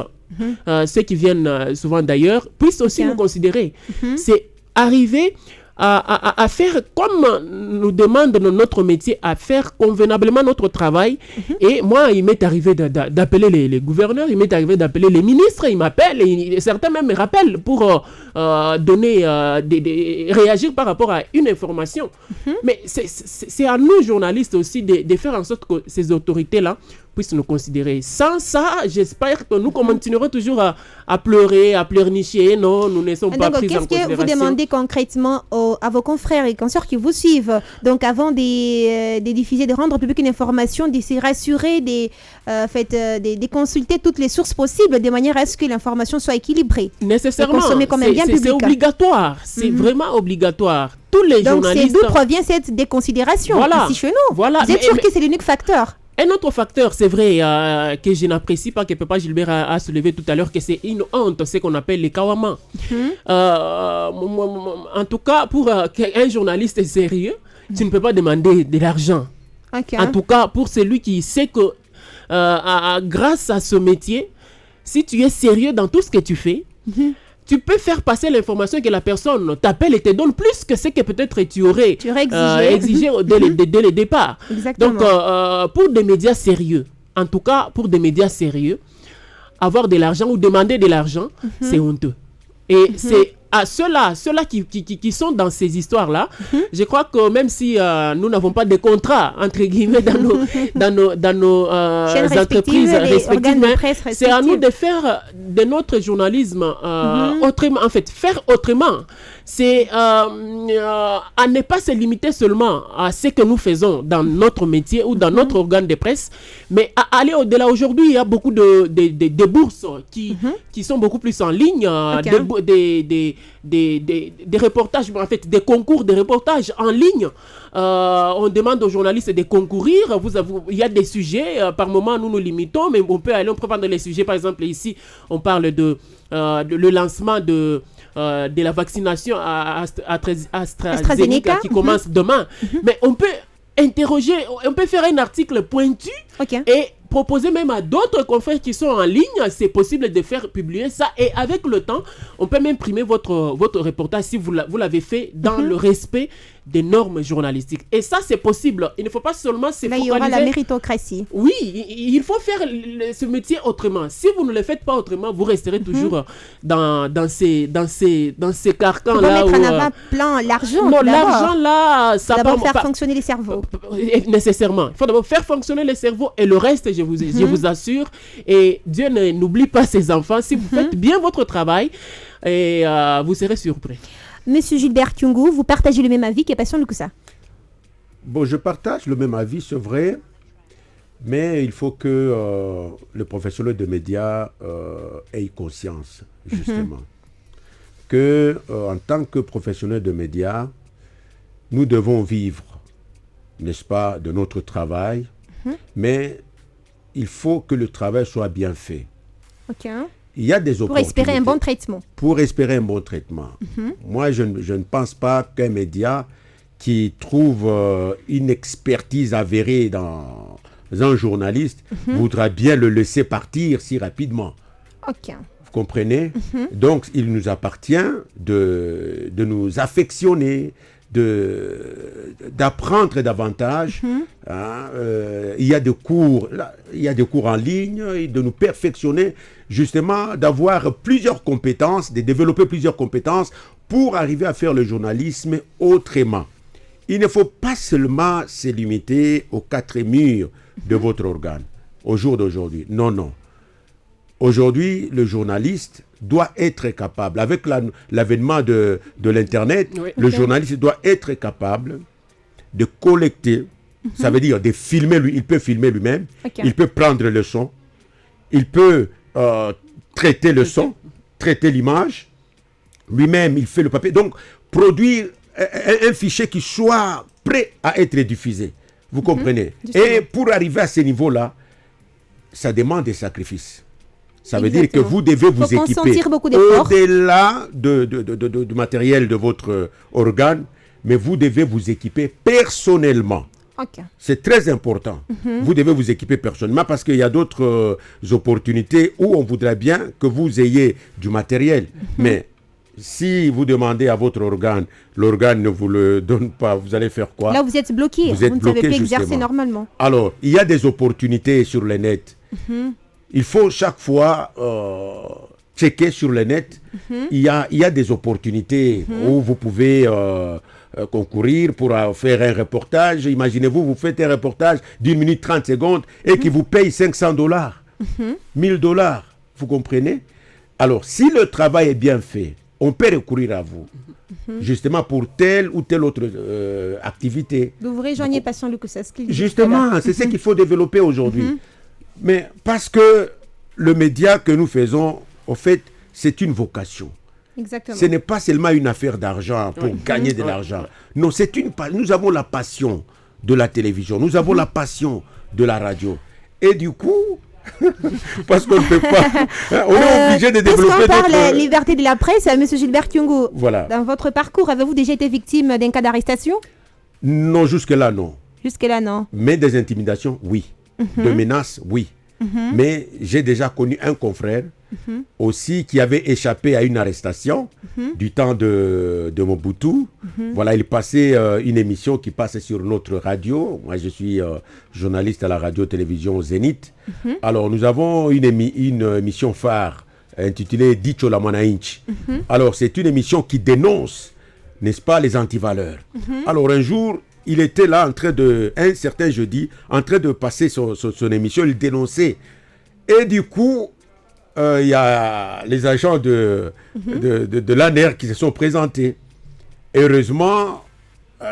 ceux qui viennent souvent d'ailleurs, puissent aussi nous considérer. C'est arriver à faire comme nous demande notre métier, à faire convenablement notre travail. Et moi, il m'est arrivé d'appeler les gouverneurs, il m'est arrivé d'appeler les ministres, ils m'appellent, et certains même me rappellent pour réagir par rapport à une information. Mais c'est à nous, journalistes aussi, de faire en sorte que ces autorités-là puissent nous considérer. Sans ça, j'espère que nous continuerons toujours à pleurer, à pleurnicher. Non, nous ne sommes pas pris en considération. Qu'est-ce que vous demandez concrètement à vos confrères et consoeurs qui vous suivent? Donc, avant de diffuser, de rendre publique une information, de se rassurer, de consulter toutes les sources possibles de manière à ce que l'information soit équilibrée. Nécessairement, c'est obligatoire. C'est vraiment obligatoire. Tous les journalistes... Donc, c'est d'où provient cette déconsidération ici chez nous. Voilà. Vous êtes sûr que c'est l'unique facteur? Un autre facteur, c'est vrai, que je n'apprécie pas, que Papa Gilbert a soulevé tout à l'heure, que c'est une honte, ce qu'on appelle les kawama. En tout cas, pour un journaliste sérieux, tu ne peux pas demander de l'argent. En tout cas, pour celui qui sait que grâce à ce métier, si tu es sérieux dans tout ce que tu fais, tu peux faire passer l'information que la personne t'appelle et te donne plus que ce que peut-être tu aurais exigé dès le départ. Exactement. Donc, pour des médias sérieux, en tout cas pour des médias sérieux, avoir de l'argent ou demander de l'argent, c'est honteux. Et c'est à ceux-là qui sont dans ces histoires-là, je crois que même si nous n'avons pas de contrat, entre guillemets, dans nos entreprises respectives, c'est à nous de faire de notre journalisme autrement, en fait, faire autrement. C'est à ne pas se limiter seulement à ce que nous faisons dans notre métier ou dans notre organe de presse, mais à aller au-delà. Aujourd'hui, il y a beaucoup de bourses qui sont beaucoup plus en ligne, des reportages, en fait, des concours de reportages en ligne. On demande aux journalistes de concourir. Il y a des sujets, par moment nous nous limitons, mais on peut prendre les sujets. Par exemple, ici, on parle de le lancement de la vaccination à AstraZeneca qui commence demain. Mais on peut interroger, on peut faire un article pointu et proposer même à d'autres confrères qui sont en ligne, c'est possible de faire publier ça. Et avec le temps, on peut même imprimer votre reportage si vous l'avez fait dans le respect des normes journalistiques. Et ça, c'est possible. Il ne faut pas seulement se focaliser... Là, il y aura la méritocratie. Oui, il faut faire ce métier autrement. Si vous ne le faites pas autrement, vous resterez toujours dans ces carcans-là. Il faut mettre en avant l'argent. Non, l'argent, là, ça d'abord faire fonctionner les cerveaux. Nécessairement. Il faut d'abord faire fonctionner les cerveaux et le reste, je vous assure. Et Dieu n'oublie pas ses enfants. Si vous faites bien votre travail, et vous serez surpris. Monsieur Gilbert Kyungu, vous partagez le même avis que Passion Lukusa? Bon, je partage le même avis, c'est vrai, mais il faut que le professionnel de médias ait conscience, justement, que en tant que professionnel de médias, nous devons vivre, n'est-ce pas, de notre travail, mais il faut que le travail soit bien fait. Ok. Il y a des opportunités. Pour espérer un bon traitement. Pour espérer un bon traitement. Moi, je ne pense pas qu'un média qui trouve une expertise avérée dans un journaliste voudra bien le laisser partir si rapidement. Ok. Vous comprenez? Donc, il nous appartient de nous affectionner, d'apprendre davantage. Il y a des cours en ligne, et de nous perfectionner, justement, d'avoir plusieurs compétences, de développer plusieurs compétences pour arriver à faire le journalisme autrement. Il ne faut pas seulement se limiter aux 4 murs de votre organe au jour d'aujourd'hui. Non, non. Aujourd'hui, le journaliste doit être capable, avec l'avènement de l'Internet, le journaliste doit être capable de collecter, ça veut dire de filmer lui, il peut filmer lui-même, il peut prendre le son, il peut traiter le son, traiter l'image, lui-même il fait le papier, donc produire un fichier qui soit prêt à être diffusé, vous comprenez? Et pour arriver à ce niveau-là, ça demande des sacrifices. Ça veut dire que vous devez vous équiper au-delà du matériel de votre organe, mais vous devez vous équiper personnellement. C'est très important. Vous devez vous équiper personnellement parce qu'il y a d'autres opportunités où on voudrait bien que vous ayez du matériel. Mais si vous demandez à votre organe, l'organe ne vous le donne pas, vous allez faire quoi? Là, vous êtes bloqué. Vous ne savez plus exercer normalement. Alors, il y a des opportunités sur le net. Il faut chaque fois checker sur le net. Il y a des opportunités où vous pouvez concourir pour faire un reportage. Imaginez-vous, vous faites un reportage d'1 minute 30 secondes et qui vous paye $500, $1000. Vous comprenez? Alors, si le travail est bien fait, on peut recourir à vous, justement pour telle ou telle autre activité. Vous rejoignez Passion Lukusa. Justement, c'est ce qu'il faut développer aujourd'hui. Mais parce que le média que nous faisons, au fait, c'est une vocation. Exactement. Ce n'est pas seulement une affaire d'argent pour gagner de l'argent. Non, nous avons la passion de la télévision, nous avons la passion de la radio. Et du coup, parce qu'on ne peut pas, on est obligé de développer. Parce qu'on parle de la liberté de la presse, M. Gilbert Kyungu, voilà. Dans votre parcours, avez-vous déjà été victime d'un cas d'arrestation? Non, jusque-là, non. Jusque-là, non. Mais des intimidations, oui. De menaces, oui. Mais j'ai déjà connu un confrère aussi qui avait échappé à une arrestation du temps de Mobutu. Voilà, il passait une émission qui passe sur notre radio. Moi, je suis journaliste à la radio-télévision Zénith. Alors, nous avons une émission phare intitulée Dicho la Manainchi. Alors, c'est une émission qui dénonce, n'est-ce pas, les antivaleurs. Alors, un jour, il était là un certain jeudi, en train de passer son émission, il dénonçait. Et du coup, il y a les agents de l'ANER qui se sont présentés. Heureusement,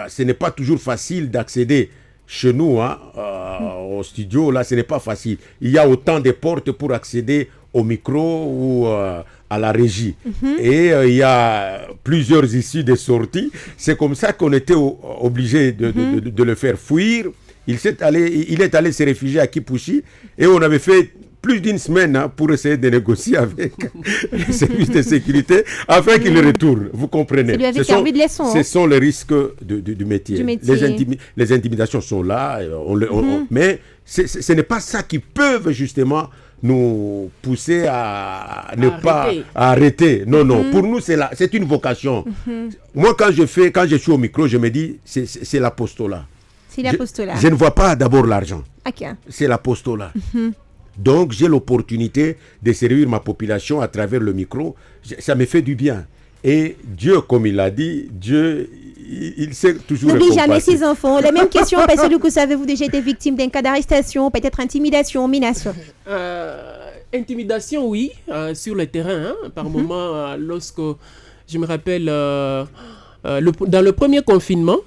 ce n'est pas toujours facile d'accéder chez nous, au studio. Là, ce n'est pas facile. Il y a autant de portes pour accéder au micro ou à la régie. Et il y a plusieurs issues de sortie. C'est comme ça qu'on était obligé de le faire fuir. Il est allé se réfugier à Kipushi et on avait fait plus d'une semaine pour essayer de négocier avec les services de sécurité afin qu'ils le retournent. Vous comprenez? Ça lui avait servi de leçon. Ce sont les risques du métier. Les intimidations sont là, mais ce n'est pas ça qui peuvent justement nous pousser à ne pas arrêter. Non, pour nous, c'est une vocation. Moi, quand je suis au micro, je me dis, c'est l'apostolat. C'est l'apostolat. Je ne vois pas d'abord l'argent. Okay. C'est l'apostolat. Donc, j'ai l'opportunité de servir ma population à travers le micro. Ça me fait du bien. Et Dieu, comme il l'a dit, Dieu, il sait toujours récompenser. N'oublie jamais ses enfants. La même question, parce que vous avez-vous déjà été victime d'un cas d'arrestation, peut-être intimidation, menace? Intimidation, oui, sur le terrain. Par moment, lorsque, je me rappelle, dans le premier confinement,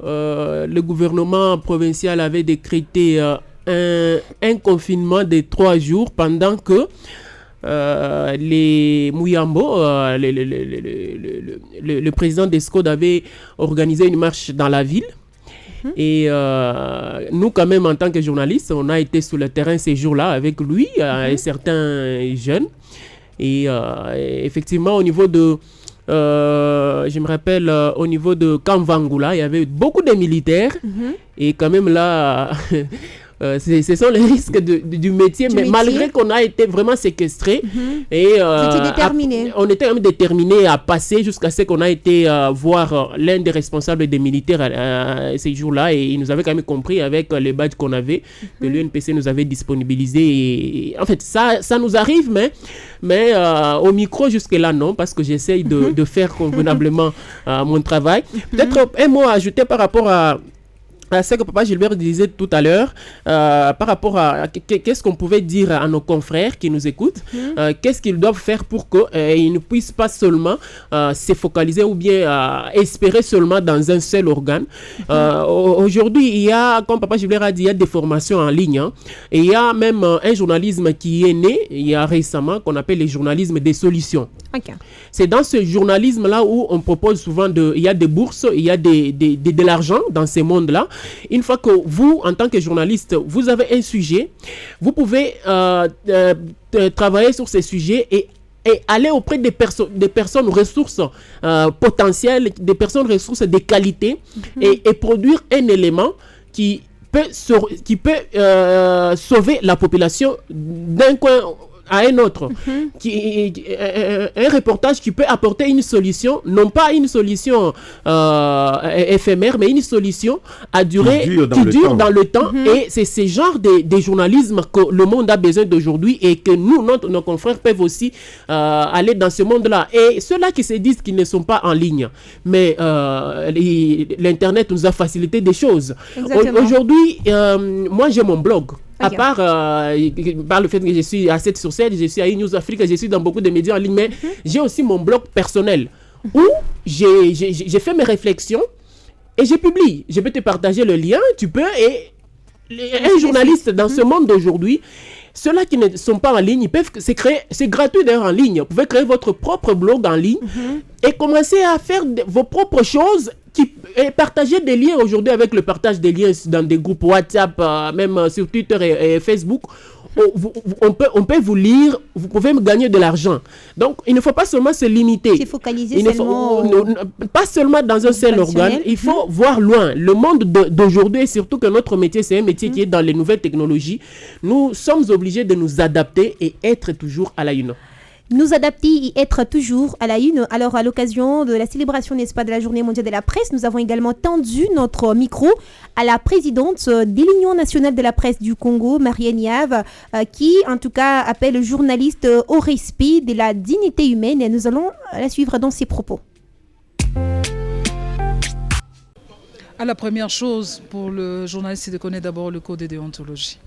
le gouvernement provincial avait décrété un confinement de 3 jours pendant que les Mouyambo, le président d'Escode avait organisé une marche dans la ville. Et nous, quand même, en tant que journalistes, on a été sur le terrain ces jours-là avec lui et certains jeunes. Et effectivement, au niveau de... je me rappelle, au niveau de Kamvangula, il y avait beaucoup de militaires. Et quand même là... ce sont les risques du métier, malgré qu'on a été vraiment séquestrés. Et on était même déterminés à passer jusqu'à ce qu'on a été voir l'un des responsables des militaires ces jours-là. Et il nous avait quand même compris avec les badges qu'on avait, que l'UNPC nous avait disponibilisés. Et en fait, ça nous arrive, mais au micro jusque-là, non, parce que j'essaye de faire convenablement mon travail. Peut-être un mot à ajouter par rapport à ce que Papa Gilbert disait tout à l'heure, par rapport à qu'est-ce qu'on pouvait dire à nos confrères qui nous écoutent, qu'est-ce qu'ils doivent faire pour qu'ils ne puissent pas seulement se focaliser ou bien espérer seulement dans un seul organe. Aujourd'hui, il y a, comme Papa Gilbert a dit, il y a des formations en ligne, et il y a même un journalisme qui est né, il y a récemment, qu'on appelle le journalisme des solutions. Okay. C'est dans ce journalisme-là où on propose souvent il y a des bourses, il y a de l'argent dans ces mondes-là. Une fois que vous, en tant que journaliste, vous avez un sujet, vous pouvez travailler sur ces sujets et aller auprès des personnes ressources potentielles, des personnes ressources de qualité et produire un élément qui peut sauver la population d'un coin à un autre, un reportage qui peut apporter une solution, non pas une solution éphémère, mais une solution à durée qui dure dans le temps. Et c'est ce genre de journalisme que le monde a besoin d'aujourd'hui et que nos confrères peuvent aussi aller dans ce monde-là. Et ceux-là qui se disent qu'ils ne sont pas en ligne, mais l'Internet nous a facilité des choses. Aujourd'hui, moi j'ai mon blog. À part le fait que je suis à 7/7, je suis à News Afrique, je suis dans beaucoup de médias en ligne, mais j'ai aussi mon blog personnel où j'ai fait mes réflexions et je publie. Je peux te partager le lien, tu peux. Et un journaliste dans ce monde d'aujourd'hui, ceux-là qui ne sont pas en ligne, ils peuvent c'est gratuit d'ailleurs en ligne. Vous pouvez créer votre propre blog en ligne et commencer à faire vos propres choses. Et partager des liens aujourd'hui avec le partage des liens dans des groupes WhatsApp, même sur Twitter et Facebook. On peut vous lire, vous pouvez gagner de l'argent. Donc, il ne faut pas seulement se limiter. C'est focaliser seulement... pas seulement dans un seul organe. Il faut voir loin. Le monde d'aujourd'hui, et surtout que notre métier, c'est un métier qui est dans les nouvelles technologies. Nous sommes obligés de nous adapter et être toujours à la une. Nous adapter et être toujours à la une. Alors, à l'occasion de la célébration, n'est-ce pas, de la Journée mondiale de la presse, nous avons également tendu notre micro à la présidente de l'Union nationale de la presse du Congo, Marianne Yave, qui, en tout cas, appelle le journaliste au respect de la dignité humaine. Et nous allons la suivre dans ses propos. La première chose pour le journaliste, c'est de connaître d'abord le code de déontologie.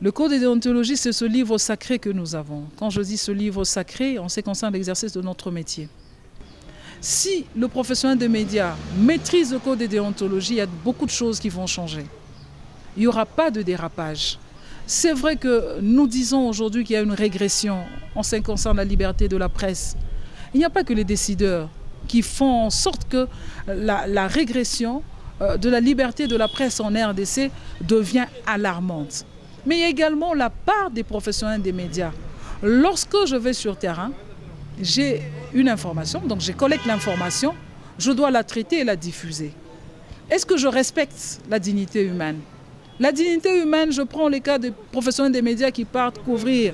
Le code de déontologie, c'est ce livre sacré que nous avons. Quand je dis ce livre sacré, en ce qui concerne l'exercice de notre métier. Si le professionnel des médias maîtrise le code de déontologie, il y a beaucoup de choses qui vont changer. Il n'y aura pas de dérapage. C'est vrai que nous disons aujourd'hui qu'il y a une régression en ce qui concerne la liberté de la presse. Il n'y a pas que les décideurs qui font en sorte que la régression de la liberté de la presse en RDC devient alarmante. Mais il y a également la part des professionnels des médias. Lorsque je vais sur terrain, j'ai une information, donc je collecte l'information, je dois la traiter et la diffuser. Est-ce que je respecte la dignité humaine? La dignité humaine, je prends les cas des professionnels des médias qui partent couvrir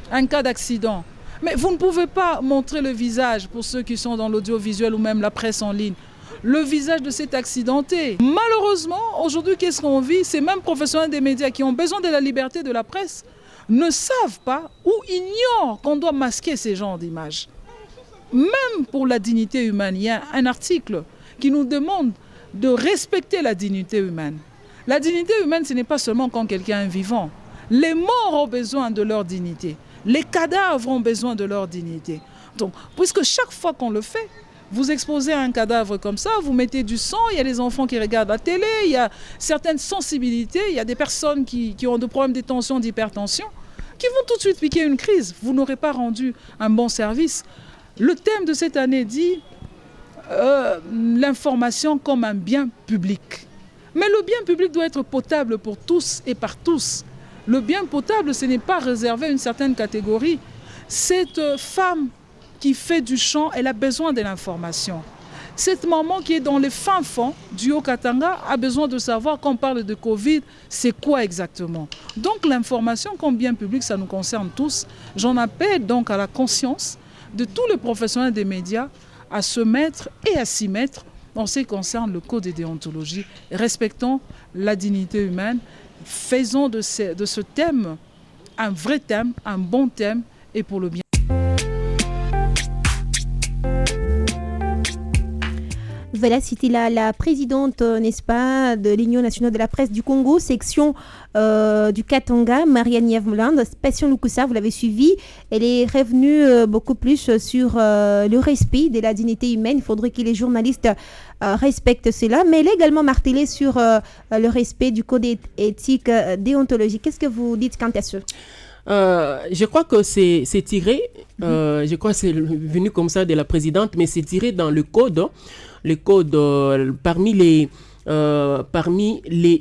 un cas d'accident. Mais vous ne pouvez pas montrer le visage, pour ceux qui sont dans l'audiovisuel ou même la presse en ligne, le visage de cet accidenté. Malheureusement, aujourd'hui, qu'est-ce qu'on vit? Ces mêmes professionnels des médias qui ont besoin de la liberté de la presse ne savent pas ou ignorent qu'on doit masquer ces genres d'images. Même pour la dignité humaine, il y a un article qui nous demande de respecter la dignité humaine. La dignité humaine, ce n'est pas seulement quand quelqu'un est vivant. Les morts ont besoin de leur dignité. Les cadavres ont besoin de leur dignité. Donc, puisque chaque fois qu'on le fait, vous exposez un cadavre comme ça, vous mettez du sang, il y a des enfants qui regardent la télé, il y a certaines sensibilités, il y a des personnes qui ont des problèmes de tension, d'hypertension, qui vont tout de suite piquer une crise. Vous n'aurez pas rendu un bon service. Le thème de cette année dit l'information comme un bien public. Mais le bien public doit être potable pour tous et par tous. Le bien potable, ce n'est pas réservé à une certaine catégorie. Cette femme qui fait du chant, elle a besoin de l'information. Cette maman qui est dans les fins fonds du Haut-Katanga a besoin de savoir, quand on parle de Covid, c'est quoi exactement. Donc l'information comme bien public, ça nous concerne tous. J'en appelle donc à la conscience de tous les professionnels des médias à se mettre et à s'y mettre en ce qui concerne le code de déontologie. Respectons la dignité humaine. Faisons de ce thème un vrai thème, un bon thème et pour le bien. Voilà, c'était la présidente, n'est-ce pas, de l'Union nationale de la presse du Congo, section du Katanga, Marianne Yavmland, Passion Lukusa, vous l'avez suivi. Elle est revenue beaucoup plus sur le respect de la dignité humaine. Il faudrait que les journalistes respectent cela, mais elle est également martelée sur le respect du code éthique déontologique. Qu'est-ce que vous dites quant à ça? Je crois que c'est tiré, je crois que c'est venu comme ça de la présidente, mais c'est tiré dans le code parmi les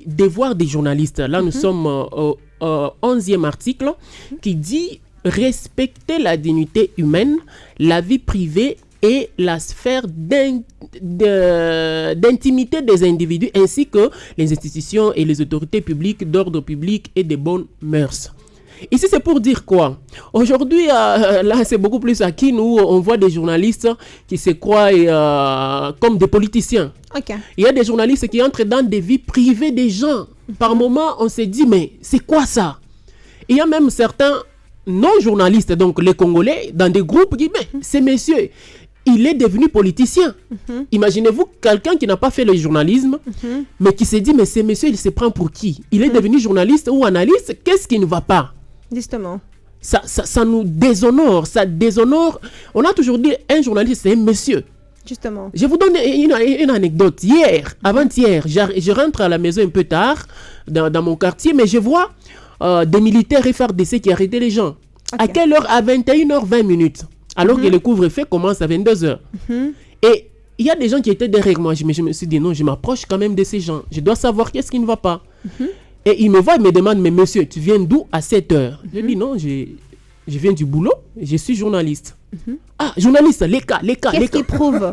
devoirs des journalistes. Là, nous sommes au 11e article qui dit respecter la dignité humaine, la vie privée et la sphère d'intimité des individus, ainsi que les institutions et les autorités publiques d'ordre public et des bonnes mœurs. Ici, c'est pour dire quoi? Aujourd'hui, là, c'est beaucoup plus acquis. Nous, on voit des journalistes qui se croient comme des politiciens. Okay. Il y a des journalistes qui entrent dans des vies privées des gens. Par moment, on se dit, mais c'est quoi ça? Il y a même certains non-journalistes, donc les Congolais, dans des groupes qui disent, mais ce monsieur, il est devenu politicien. Imaginez-vous quelqu'un qui n'a pas fait le journalisme, mais qui se dit, mais ce monsieur, il se prend pour qui? Il est devenu journaliste ou analyste, qu'est-ce qui ne va pas? Justement. Ça nous déshonore, ça déshonore. On a toujours dit, un journaliste, c'est un monsieur. Justement. Je vous donne une anecdote. Hier, avant-hier, je rentre à la maison un peu tard, dans mon quartier, mais je vois des militaires FARDC qui arrêtaient les gens. Okay. À quelle heure? À 21h20. Alors que le couvre-feu commence à 22h. Et il y a des gens qui étaient derrière moi. Je me suis dit, non, je m'approche quand même de ces gens. Je dois savoir qu'est-ce qui ne va pas. Et ils me voient et me demandent, mais monsieur, tu viens d'où à 7h? Je dis, non, je viens du boulot, je suis journaliste. Ah, journaliste, les cas. Qu'est-ce qui prouve?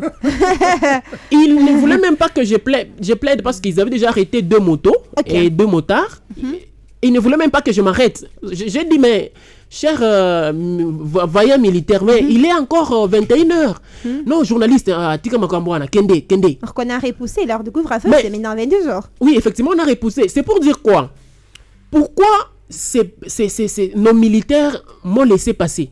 Ils ne voulaient même pas que je plaide parce qu'ils avaient déjà arrêté 2 motos et 2 motards. Ils ne voulaient même pas que je m'arrête. J'ai dit, mais cher voyant militaire, mais il est encore 21h. Non, journaliste, Tika Makambouana, Kende. Alors qu'on a repoussé l'heure de couvre-feu, c'est maintenant 22h. Oui, effectivement, on a repoussé. C'est pour dire quoi? Pourquoi nos militaires m'ont laissé passer?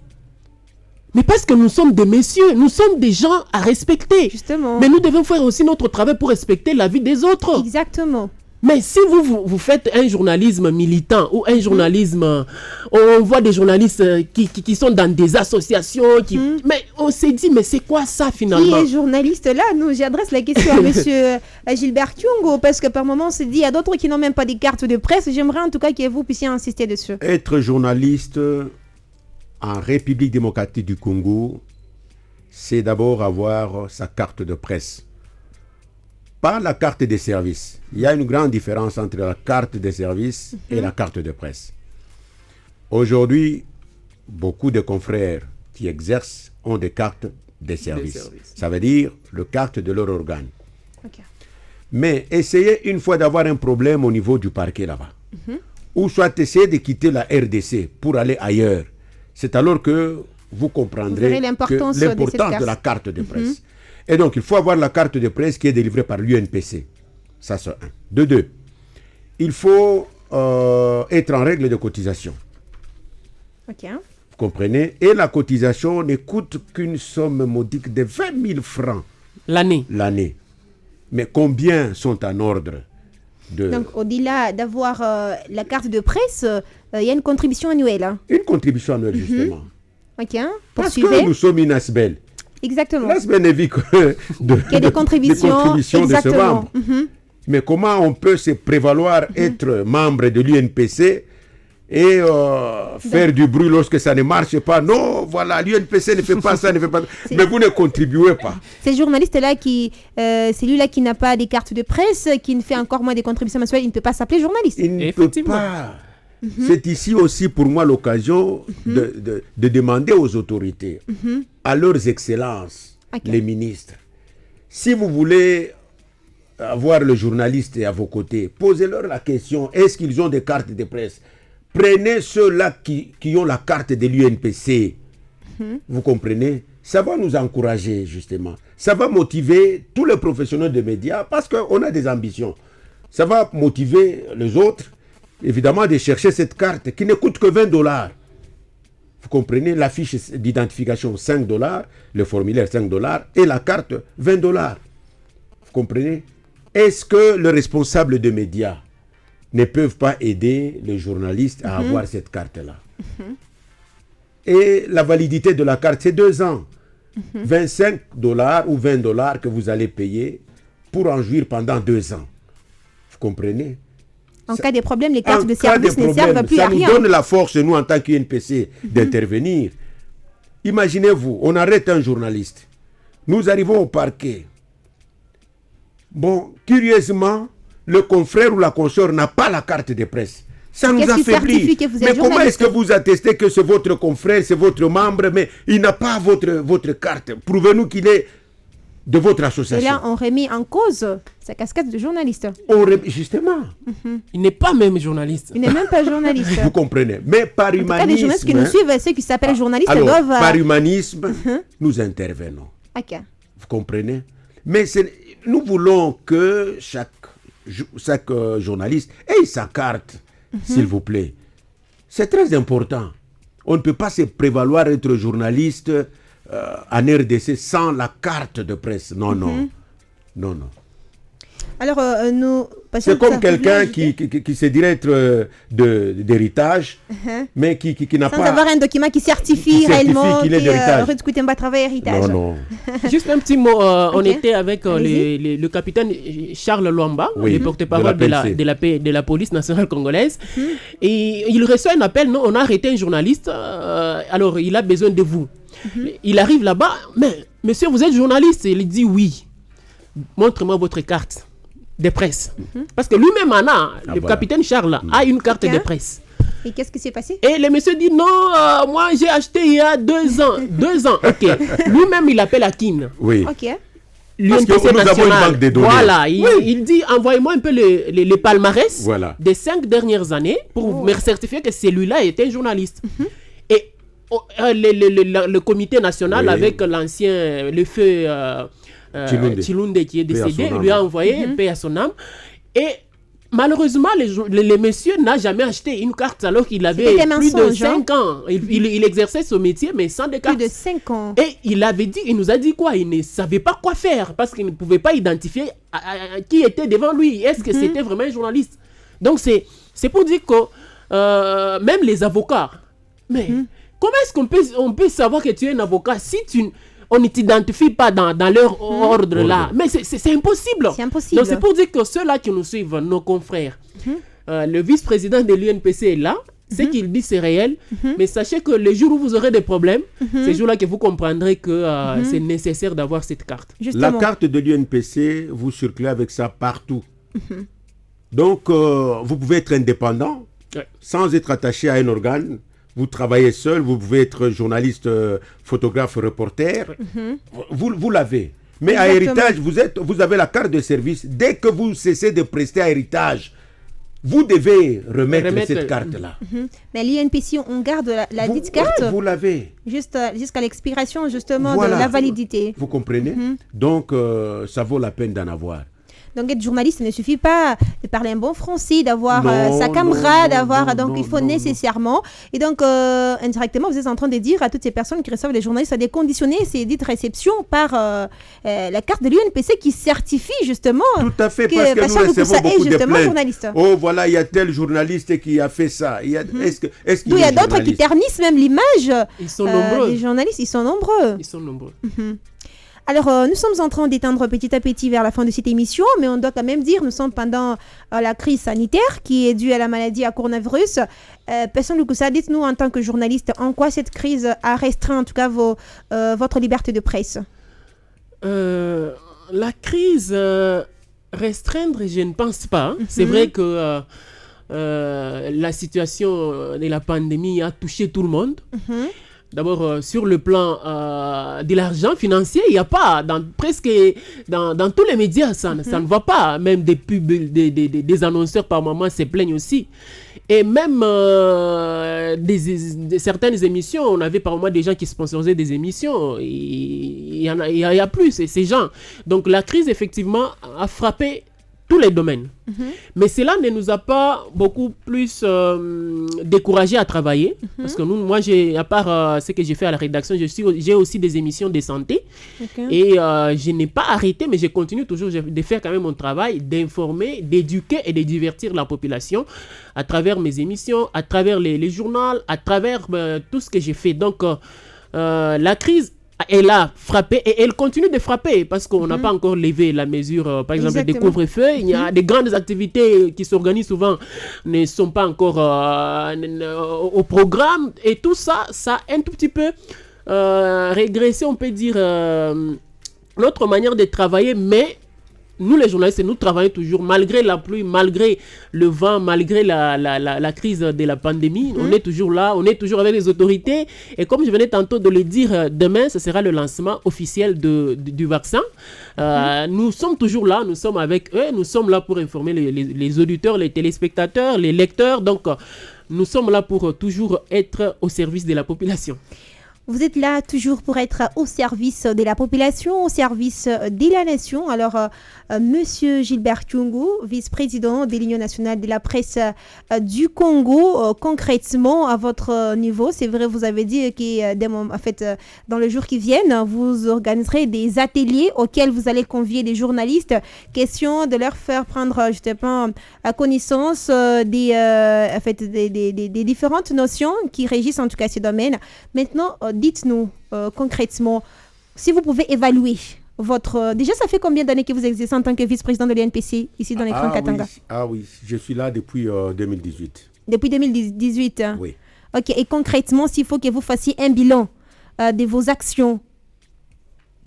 Mais parce que nous sommes des messieurs, nous sommes des gens à respecter. Justement. Mais nous devons faire aussi notre travail pour respecter la vie des autres. Exactement. Mais si vous faites un journalisme militant ou un journalisme, on voit des journalistes qui sont dans des associations, mais on s'est dit, mais c'est quoi ça finalement? Qui est journaliste là? Nous, j'adresse la question à monsieur Gilbert Kyungo, parce que par moment on s'est dit, il y a d'autres qui n'ont même pas des cartes de presse. J'aimerais en tout cas que vous puissiez insister dessus. Être journaliste en République démocratique du Congo, c'est d'abord avoir sa carte de presse. Pas la carte des services. Il y a une grande différence entre la carte des services et la carte de presse. Aujourd'hui, beaucoup de confrères qui exercent ont des cartes des services. Ça veut dire le carte de leur organe. Ok. Mais essayez une fois d'avoir un problème au niveau du parquet là-bas. Ou soit essayez de quitter la RDC pour aller ailleurs. C'est alors que vous comprendrez verrez l'importance de cette carte. de la carte de presse. Et donc, il faut avoir la carte de presse qui est délivrée par l'UNPC. Ça, c'est un. De deux, il faut être en règle de cotisation. Ok. Vous comprenez? Et la cotisation ne coûte qu'une somme modique de 20 000 francs l'année. Mais combien sont en ordre de... Donc, au-delà d'avoir la carte de presse, il y a une contribution annuelle. Hein. Une contribution annuelle, justement. Ok. Parce que nous sommes une ASBEL. Exactement. L'ASBEL ne vit que qu'il y a des contributions, de ses membres. Mais comment on peut se prévaloir être membre de l'UNPC et faire du bruit lorsque ça ne marche pas? Non, voilà, l'UNPC ne fait pas ça, ne fait pas ça. Mais vous ne contribuez pas. Ces journalistes-là, c'est lui-là qui n'a pas des cartes de presse, qui ne fait encore moins des contributions mensuelles, il ne peut pas s'appeler journaliste. Il ne peut pas. C'est ici aussi pour moi l'occasion de demander aux autorités, à leurs excellences, les ministres, si vous voulez avoir le journaliste à vos côtés, posez-leur la question, est-ce qu'ils ont des cartes de presse? Prenez ceux-là qui ont la carte de l'UNPC. Vous comprenez? Ça va nous encourager, justement. Ça va motiver tous les professionnels des médias parce qu'on a des ambitions. Ça va motiver les autres, évidemment, de chercher cette carte qui ne coûte que 20 $. Vous comprenez? La fiche d'identification, 5 $, le formulaire, 5 $ et la carte, 20 $. Vous comprenez? Est-ce que les responsables des médias ne peuvent pas aider les journalistes à avoir cette carte-là? Et la validité de la carte, c'est 2 ans. 25 $ ou 20 $ que vous allez payer pour en jouir pendant 2 ans. Vous comprenez? En cas de problème, les cartes de service ne servent plus à rien. Ça nous donne la force, nous, en tant qu'UNPC, d'intervenir. Imaginez-vous, on arrête un journaliste. Nous arrivons au parquet. Bon, curieusement, le confrère ou la consoeur n'a pas la carte de presse. Ça nous affaiblit. Mais comment est-ce que vous attestez que c'est votre confrère, c'est votre membre, mais il n'a pas votre carte? Prouvez-nous qu'il est de votre association. Et là, on remet en cause sa casquette de journaliste. Justement. Il n'est pas même journaliste. Il n'est même pas journaliste. Vous comprenez? Mais par humanisme... En tout cas, les journalistes qui nous suivent, ceux qui s'appellent journalistes, doivent... Par humanisme, nous intervenons. Ok. Vous comprenez? Mais nous voulons que chaque journaliste ait sa carte, s'il vous plaît. C'est très important. On ne peut pas se prévaloir d'être journaliste en RDC sans la carte de presse. Non, non. Non, non. Alors, nous... C'est comme quelqu'un qui se dirait être d'héritage, mais qui n'a pas... Sans avoir un document qui certifie réellement qu'il est d'héritage. Travail héritage. Non, non. Juste un petit mot. On était avec le capitaine Charles Luamba, le porte-parole de la police nationale congolaise. Et il reçoit un appel. Non, on a arrêté un journaliste. Alors, il a besoin de vous. Il arrive là-bas. Mais, monsieur, vous êtes journaliste? Il dit oui. Montre-moi votre carte de presse. Parce que lui-même le capitaine Charles a une carte de presse. Et qu'est-ce qui s'est passé? Et le monsieur dit non, moi j'ai acheté il y a 2 ans. 2 ans, ok. Lui-même il appelle Akin. Oui. Ok. Parce que nous avons une banque de données. Voilà, il dit envoyez-moi un peu les palmarès des 5 dernières années pour me certifier que celui-là était journaliste. Et le comité national avec l'ancien, le feu Chilunde qui est décédé, lui a envoyé paix à son âme. Et malheureusement, le monsieur n'a jamais acheté une carte alors qu'il avait plus de 5 ans. Il exerçait ce métier, mais sans de carte. Plus de 5 ans. Et il nous a dit quoi? Il ne savait pas quoi faire parce qu'il ne pouvait pas identifier qui était devant lui. Est-ce que c'était vraiment un journaliste? Donc, c'est pour dire que même les avocats, mais comment est-ce qu'on peut savoir que tu es un avocat si on ne t'identifie pas dans leur ordre là? Mais c'est impossible. C'est impossible. Donc c'est pour dire que ceux-là qui nous suivent, nos confrères, le vice-président de l'UNPC est là, ce qu'il dit c'est réel, mais sachez que le jour où vous aurez des problèmes, c'est jour-là que vous comprendrez que c'est nécessaire d'avoir cette carte. Justement. La carte de l'UNPC, vous circulez avec ça partout. Donc vous pouvez être indépendant, sans être attaché à un organe. vous travaillez seul, vous pouvez être journaliste, photographe, reporter. Vous l'avez. Mais à héritage, vous avez la carte de service. Dès que vous cessez de prester à héritage, vous devez remettre cette carte-là. Mais l'INPC, on garde la dite carte. Vous l'avez. Jusqu'à l'expiration, justement, de la validité. Vous comprenez? Donc, ça vaut la peine d'en avoir. Donc, être journaliste, il ne suffit pas de parler un bon français, d'avoir sa caméra, donc il faut nécessairement. Et donc, indirectement, vous êtes en train de dire à toutes ces personnes qui reçoivent les journalistes à déconditionner ces dites réceptions par la carte de l'UNPC qui certifie justement tout à fait, parce que nous recevons beaucoup de plaintes. Journaliste. Oh, voilà, il y a tel journaliste qui a fait ça. Est-ce qu'il y a d'autres qui ternissent même l'image. Ils sont nombreux. Les journalistes, ils sont nombreux. Alors, nous sommes en train d'étendre petit à petit vers la fin de cette émission, mais on doit quand même dire, nous sommes pendant la crise sanitaire qui est due à la maladie à coronavirus. Personne ne ça, dites-nous en tant que journaliste, en quoi cette crise a restreint en tout cas votre liberté de presse? La crise restreindre, je ne pense pas. C'est vrai que la situation de la pandémie a touché tout le monde. D'abord, sur le plan de l'argent financier, il n'y a pas, dans tous les médias, ça ne va pas. Même des pubs, des annonceurs par moment se plaignent aussi. Et même certaines émissions, on avait par moment des gens qui sponsorisaient des émissions. Il y a plus, et ces gens. Donc la crise, effectivement, a frappé tous les domaines. Mais cela ne nous a pas beaucoup plus découragés à travailler. Parce que moi, à part ce que j'ai fait à la rédaction, j'ai aussi des émissions de santé. Et je n'ai pas arrêté, mais je continue toujours de faire quand même mon travail, d'informer, d'éduquer et de divertir la population à travers mes émissions, à travers les journaux, à travers tout ce que j'ai fait. Donc, la crise, elle a frappé et elle continue de frapper parce qu'on n'a pas encore levé la mesure, par exemple, des couvre-feux. Il y a des grandes activités qui s'organisent souvent, ne sont pas encore au programme. Et tout ça, ça a un tout petit peu régressé, on peut dire, notre manière de travailler, mais nous, les journalistes, nous travaillons toujours, malgré la pluie, malgré le vent, malgré la crise de la pandémie. On est toujours là, on est toujours avec les autorités. Et comme je venais tantôt de le dire, demain, ce sera le lancement officiel du vaccin. Nous sommes toujours là, nous sommes avec eux, nous sommes là pour informer les auditeurs, les téléspectateurs, les lecteurs. Donc, nous sommes là pour toujours être au service de la population. Vous êtes là toujours pour être au service de la population, au service de la nation. Alors, Monsieur Gilbert Kyungu, vice-président de l'Union nationale de la presse du Congo, concrètement, à votre niveau, c'est vrai, vous avez dit que en fait, dans les jours qui viennent, vous organiserez des ateliers auxquels vous allez convier des journalistes. Question de leur faire prendre justement à connaissance des différentes notions qui régissent en tout cas ces domaines. Maintenant, dites-nous concrètement, si vous pouvez évaluer votre... Déjà, ça fait combien d'années que vous exercez en tant que vice-président de l'UNPC ici dans l'écran Katanga? Oui, je suis là depuis 2018. Depuis 2018? Oui. Ok, et concrètement, s'il faut que vous fassiez un bilan de vos actions,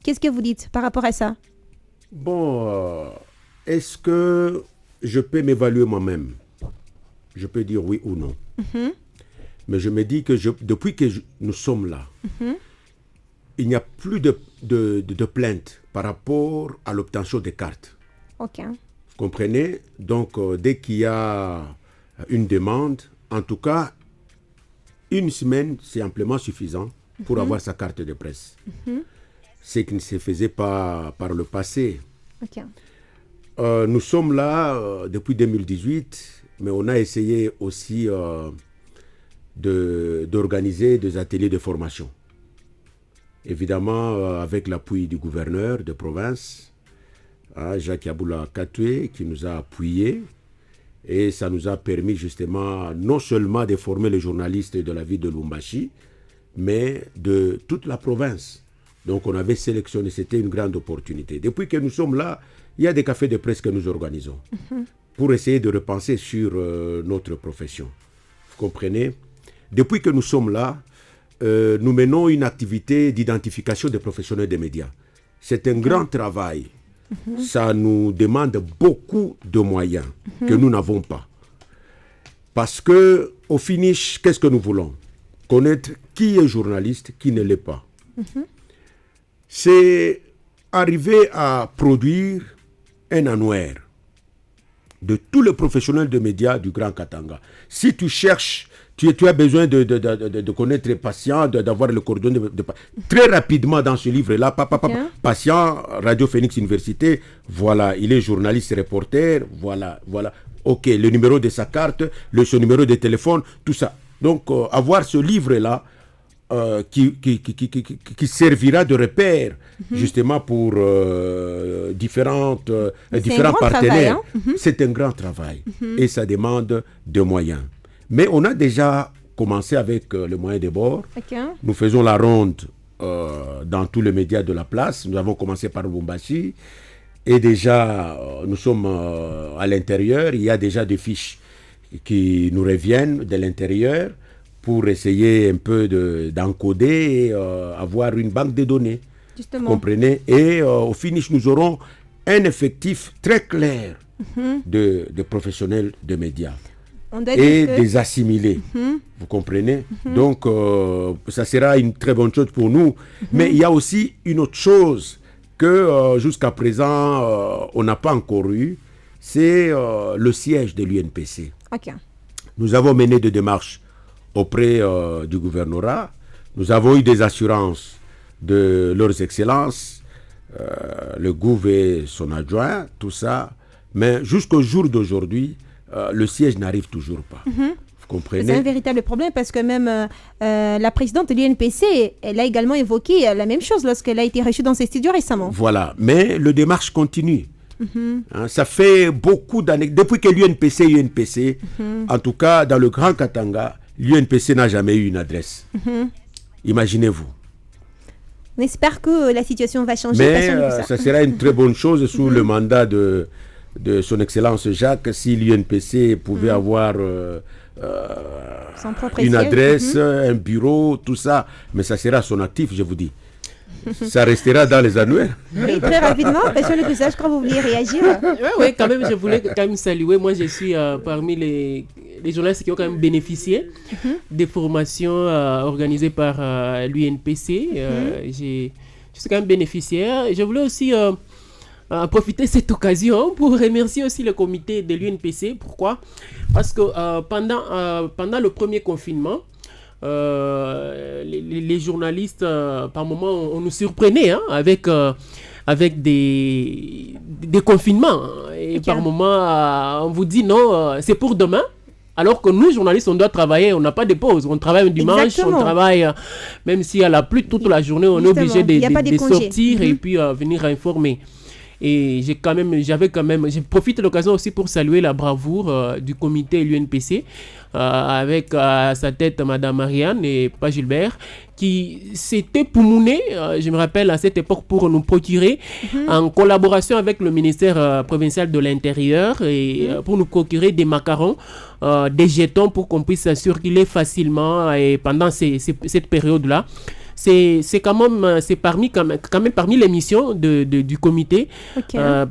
qu'est-ce que vous dites par rapport à ça? Bon, est-ce que je peux m'évaluer moi-même? Je peux dire oui ou non. Mais je me dis que depuis que nous sommes là, il n'y a plus de plaintes par rapport à l'obtention des cartes. Ok. Vous comprenez? Donc, dès qu'il y a une demande, en tout cas, une semaine, c'est amplement suffisant pour avoir sa carte de presse. Ce qui ne se faisait pas par le passé. Ok. Nous sommes là depuis 2018, mais on a essayé aussi d'organiser des ateliers de formation. Évidemment, avec l'appui du gouverneur de province, Jacques Yaboula Katoué, qui nous a appuyés. Et ça nous a permis justement non seulement de former les journalistes de la ville de Lubumbashi, mais de toute la province. Donc on avait sélectionné, c'était une grande opportunité. Depuis que nous sommes là, il y a des cafés de presse que nous organisons pour essayer de repenser sur notre profession. Vous comprenez? Depuis que nous sommes là, nous menons une activité d'identification des professionnels des médias. C'est un grand travail. Ça nous demande beaucoup de moyens que nous n'avons pas. Parce que au finish, qu'est-ce que nous voulons? connaître qui est journaliste, qui ne l'est pas. C'est arriver à produire un annuaire de tous les professionnels de médias du Grand Katanga. Si tu cherches, tu as besoin de connaître les patients, d'avoir le coordonnées. Très rapidement dans ce livre-là, patient, Radio Phoenix Université, voilà, il est journaliste, reporter, voilà. Ok, le numéro de sa carte, son numéro de téléphone, tout ça. Donc, avoir ce livre-là, qui servira de repère justement pour différents partenaires. C'est un grand travail et ça demande des moyens. Mais on a déjà commencé avec le moyen de bord. Nous faisons la ronde dans tous les médias de la place. Nous avons commencé par Lubumbashi et déjà nous sommes à l'intérieur. Il y a déjà des fiches qui nous reviennent de l'intérieur pour essayer un peu d'encoder et avoir une banque de données. Justement. Vous comprenez? Et au finish, nous aurons un effectif très clair de professionnels de médias et des assimilés. Vous comprenez? Donc, ça sera une très bonne chose pour nous. Mais il y a aussi une autre chose que jusqu'à présent, on n'a pas encore eu. C'est le siège de l'UNPC. Nous avons mené des démarches auprès du gouvernorat. Nous avons eu des assurances de leurs excellences, le gouvernement et son adjoint, tout ça. Mais jusqu'au jour d'aujourd'hui, le siège n'arrive toujours pas. Vous comprenez? C'est un véritable problème parce que même la présidente de l'UNPC, elle a également évoqué la même chose lorsqu'elle a été reçue dans ses studios récemment. Voilà, mais le démarche continue. Ça fait beaucoup d'années, depuis que l'UNPC, en tout cas dans le Grand Katanga, l'UNPC n'a jamais eu une adresse. Imaginez-vous. On espère que la situation va changer. Mais ça sera une très bonne chose sous le mandat de son Excellence Jacques, si l'UNPC pouvait avoir une adresse, un bureau, tout ça. Mais ça sera son actif, je vous dis. Ça restera dans les annuaires. Oui, très rapidement, monsieur le président, quand vous vouliez réagir. Oui, quand même, je voulais quand même saluer. Moi, je suis parmi les journalistes qui ont quand même bénéficié des formations organisées par l'UNPC. Je suis quand même bénéficiaire. Je voulais aussi profiter de cette occasion pour remercier aussi le comité de l'UNPC. Pourquoi? Parce que pendant le premier confinement, les journalistes, par moments, on nous surprenait avec des confinements. Et par moments, on vous dit non, c'est pour demain. Alors que nous, journalistes, on doit travailler, on n'a pas de pause. On travaille un dimanche, on travaille, même s'il y a la pluie toute la journée, on est obligé de sortir et puis venir informer. Et j'ai profité de l'occasion aussi pour saluer la bravoure du comité l'UNPC, avec à sa tête Madame Marianne et pas Gilbert, qui s'était poumounée, je me rappelle à cette époque, pour nous procurer, en collaboration avec le ministère provincial de l'Intérieur, et pour nous procurer des macarons, des jetons pour qu'on puisse circuler facilement et pendant cette période-là. C'est parmi les missions du comité,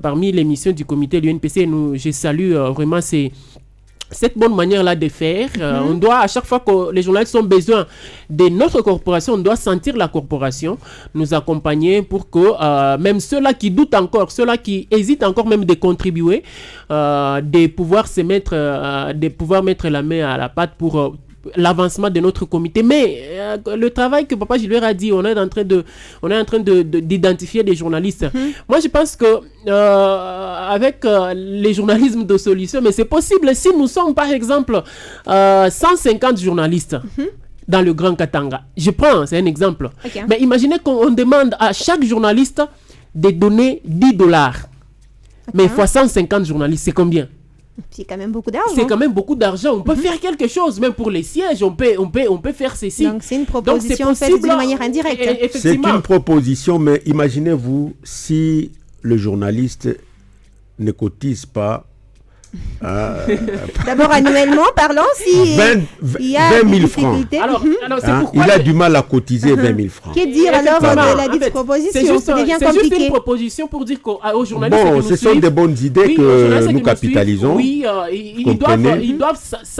parmi les missions du comité de l'UNPC. Je salue vraiment cette bonne manière-là de faire. On doit, à chaque fois que les journalistes ont besoin de notre corporation, on doit sentir la corporation nous accompagner pour que même ceux-là qui doutent encore, ceux-là qui hésitent encore même de contribuer, de pouvoir mettre la main à la pâte pour l'avancement de notre comité. Mais le travail que Papa Gilbert a dit, on est en train d'identifier des journalistes. Moi, je pense que avec les journalismes de solution, mais c'est possible si nous sommes par exemple 150 journalistes dans le Grand Katanga. C'est un exemple. Mais imaginez qu'on demande à chaque journaliste de donner $10. Mais fois 150 journalistes, c'est combien? C'est quand même beaucoup d'argent. C'est quand même beaucoup d'argent. On peut faire quelque chose, même pour les sièges, on peut faire ceci. Donc c'est une proposition faite d'une manière indirecte. C'est une proposition, mais imaginez-vous si le journaliste ne cotise pas D'abord, annuellement parlant, si 20 il y a 000 des francs. difficultés. Alors, c'est pourquoi Il a du mal à cotiser 20 000 francs. Que dire alors de la En fait, disproposition? c'est juste Ça devient une compliqué. proposition pour dire aux journalistes Bon, qui ce nous sont suivent, des bonnes idées oui, aux journalistes que qui nous nous capitalisons. suivent, oui, ils doivent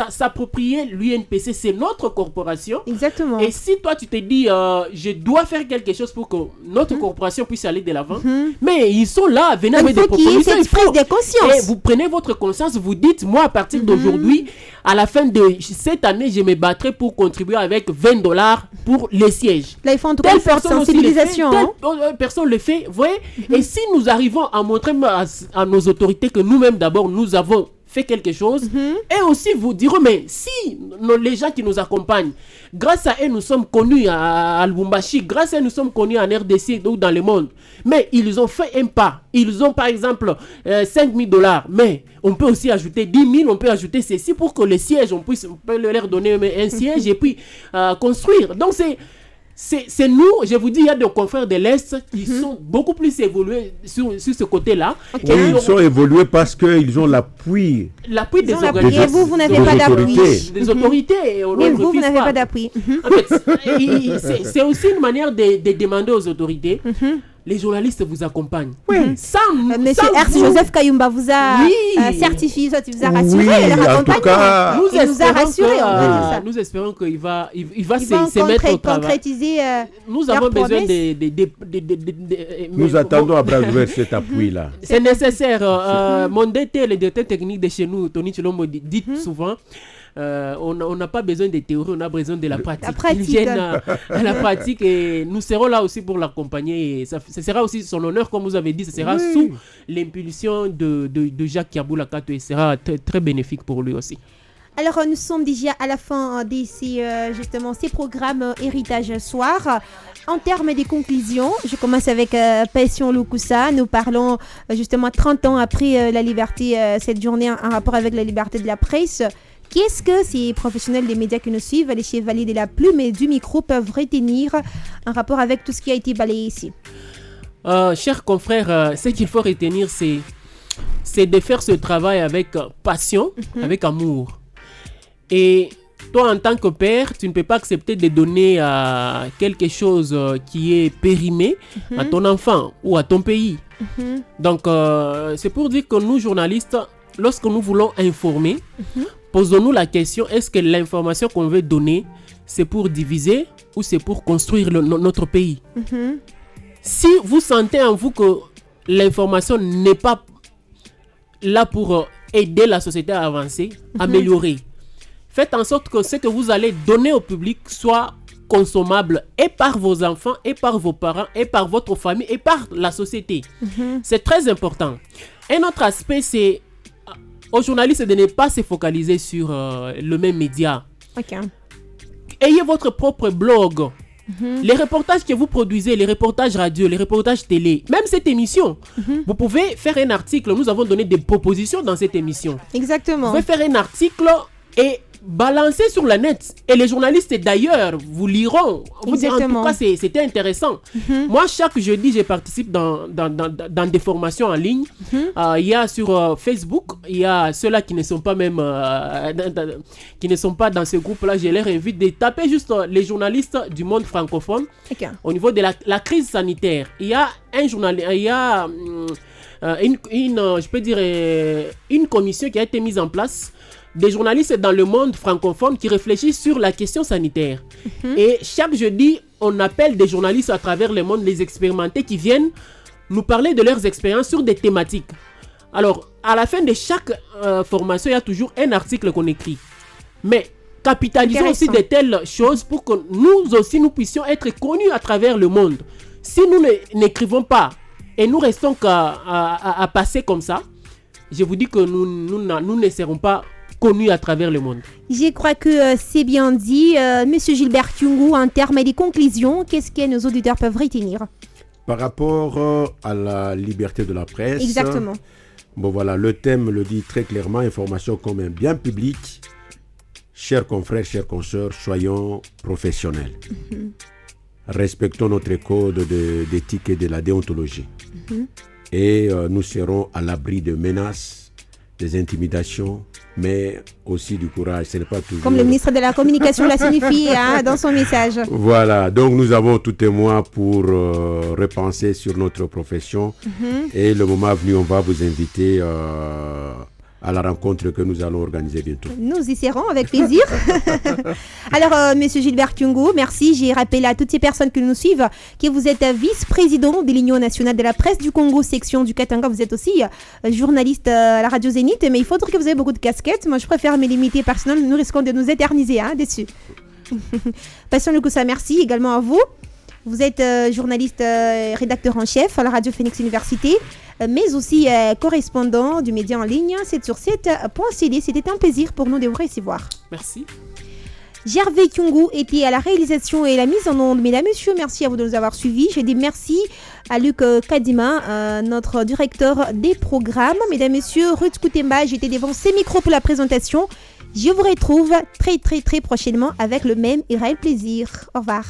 s'approprier l'UNPC, c'est notre corporation. Exactement. Et si toi tu te dis je dois faire quelque chose pour que notre corporation puisse aller de l'avant, mais ils sont là, venez avec Il des faut qu'il y ait propositions. cette prise de conscience. Et vous prenez votre conscience, vous dites, moi à partir d'aujourd'hui, à la fin de cette année, je me battrai pour contribuer avec $20 pour les sièges. Là, il faut en tout cas Telle une forte personne aussi le fait, sensibilisation. telle personne le fait, vous voyez. Et si nous arrivons à montrer à nos autorités que nous-mêmes d'abord, nous avons fait quelque chose, et aussi vous diront, mais si les gens qui nous accompagnent, grâce à eux nous sommes connus à Lubumbashi, grâce à eux nous sommes connus en RDC ou dans le monde, mais ils ont fait un pas, ils ont par exemple $5,000, mais on peut aussi ajouter 10 000, on peut ajouter ceci pour que les sièges, on peut leur donner un siège et puis construire. Donc c'est nous, je vous dis, il y a des confrères de l'Est qui sont beaucoup plus évolués sur ce côté-là. Oui, ils sont évolués parce qu'ils ont l'appui. L'appui des Et organismes. vous n'avez pas d'appui. Des autorités. Mais vous n'avez pas d'appui. En fait, c'est aussi une manière de demander aux autorités. Les journalistes vous accompagnent. Monsieur Ernst Joseph Kayumba vous a certifié, soit il vous a rassuré. Oui, en tout cas, il nous a rassuré. Nous espérons qu'il va se mettre au travail. Concrétiser. Nous avons besoin nous attendons à bras ouverts cet appui-là. C'est nécessaire. Mon DT, le directeur technique de chez nous, Tony Chilombo, dit souvent. On n'a pas besoin de théorie, on a besoin de la pratique. Ils viennent à la pratique et nous serons là aussi pour l'accompagner. Et ce sera aussi son honneur, comme vous avez dit, ce sera sous l'impulsion de Jacques Kiaboula Kato et sera très, très bénéfique pour lui aussi. Alors, nous sommes déjà à la fin de ces programmes Héritage Soir. En termes de conclusions, je commence avec Passion Lukusa. Nous parlons justement 30 ans après la liberté, cette journée en rapport avec la liberté de la presse. Qu'est-ce que ces professionnels des médias qui nous suivent, les chevaliers de la plume et du micro, peuvent retenir en rapport avec tout ce qui a été balayé ici? Chers confrères, ce qu'il faut retenir, c'est de faire ce travail avec passion, avec amour. Et toi, en tant que père, tu ne peux pas accepter de donner quelque chose qui est périmé à ton enfant ou à ton pays. Donc, c'est pour dire que nous, journalistes, lorsque nous voulons informer, posons-nous la question, est-ce que l'information qu'on veut donner, c'est pour diviser ou c'est pour construire notre pays? Si vous sentez en vous que l'information n'est pas là pour aider la société à avancer, améliorer, faites en sorte que ce que vous allez donner au public soit consommable et par vos enfants, et par vos parents, et par votre famille, et par la société. C'est très important. Un autre aspect, c'est aux journalistes de ne pas se focaliser sur le même média. Ayez votre propre blog. Les reportages que vous produisez, les reportages radio, les reportages télé, même cette émission, vous pouvez faire un article. Nous avons donné des propositions dans cette émission. Exactement. Vous pouvez faire un article et balancer sur la net. Et les journalistes d'ailleurs vous liront. Vous direz, en tout cas, c'était intéressant. Moi, chaque jeudi, je participe dans des formations en ligne. Il y a sur Facebook, il y a ceux-là qui ne sont pas même qui ne sont pas dans ce groupe-là. Je les invite de taper juste les journalistes du monde francophone. Au niveau de la crise sanitaire, il y a un journaliste, il y a je peux dire une commission qui a été mise en place, des journalistes dans le monde francophone qui réfléchissent sur la question sanitaire. Et chaque jeudi, on appelle des journalistes à travers le monde, les expérimentés, qui viennent nous parler de leurs expériences sur des thématiques. Alors, à la fin de chaque formation, il y a toujours un article qu'on écrit. Mais capitalisons aussi de telles choses pour que nous aussi, nous puissions être connus à travers le monde. Si nous n'écrivons pas et nous restons à passer comme ça, je vous dis que nous ne serons pas connus à travers le monde. Je crois que c'est bien dit. Monsieur Gilbert Kyungu, en termes de conclusion, qu'est-ce que nos auditeurs peuvent retenir par rapport à la liberté de la presse? Exactement. Bon voilà, le thème le dit très clairement, information comme un bien public. Chers confrères, chers consoeurs, soyons professionnels. Respectons notre code d'éthique et de la déontologie. Et nous serons à l'abri de menaces des intimidations, mais aussi du courage. Ce n'est pas toujours... Comme le ministre de la Communication l'a signifié dans son message. Voilà, donc nous avons tout et moi pour repenser sur notre profession. Et le moment venu, on va vous inviter à la rencontre que nous allons organiser bientôt. Nous y serons avec plaisir. Alors, Monsieur Gilbert Kyungu, merci. J'ai rappelé à toutes ces personnes qui nous suivent que vous êtes vice-président de l'Union nationale de la presse du Congo, section du Katanga. Vous êtes aussi journaliste à la Radio Zénith, mais il faudrait que vous ayez beaucoup de casquettes. Moi, je préfère me limiter parce que sinon, nous risquons de nous éterniser dessus. Passion Lukusa, merci également à vous. Vous êtes journaliste rédacteur en chef à la Radio Phoenix Université, mais aussi correspondant du média en ligne 7sur7.cd. C'était un plaisir pour nous de vous recevoir. Merci. Gervais Kyungu était à la réalisation et la mise en onde. Mesdames, messieurs, merci à vous de nous avoir suivis. Je dis merci à Luc Kadima, notre directeur des programmes. Mesdames, messieurs, Ruth Koutemba, j'étais devant ces micros pour la présentation. Je vous retrouve très prochainement avec le même et réel plaisir. Au revoir.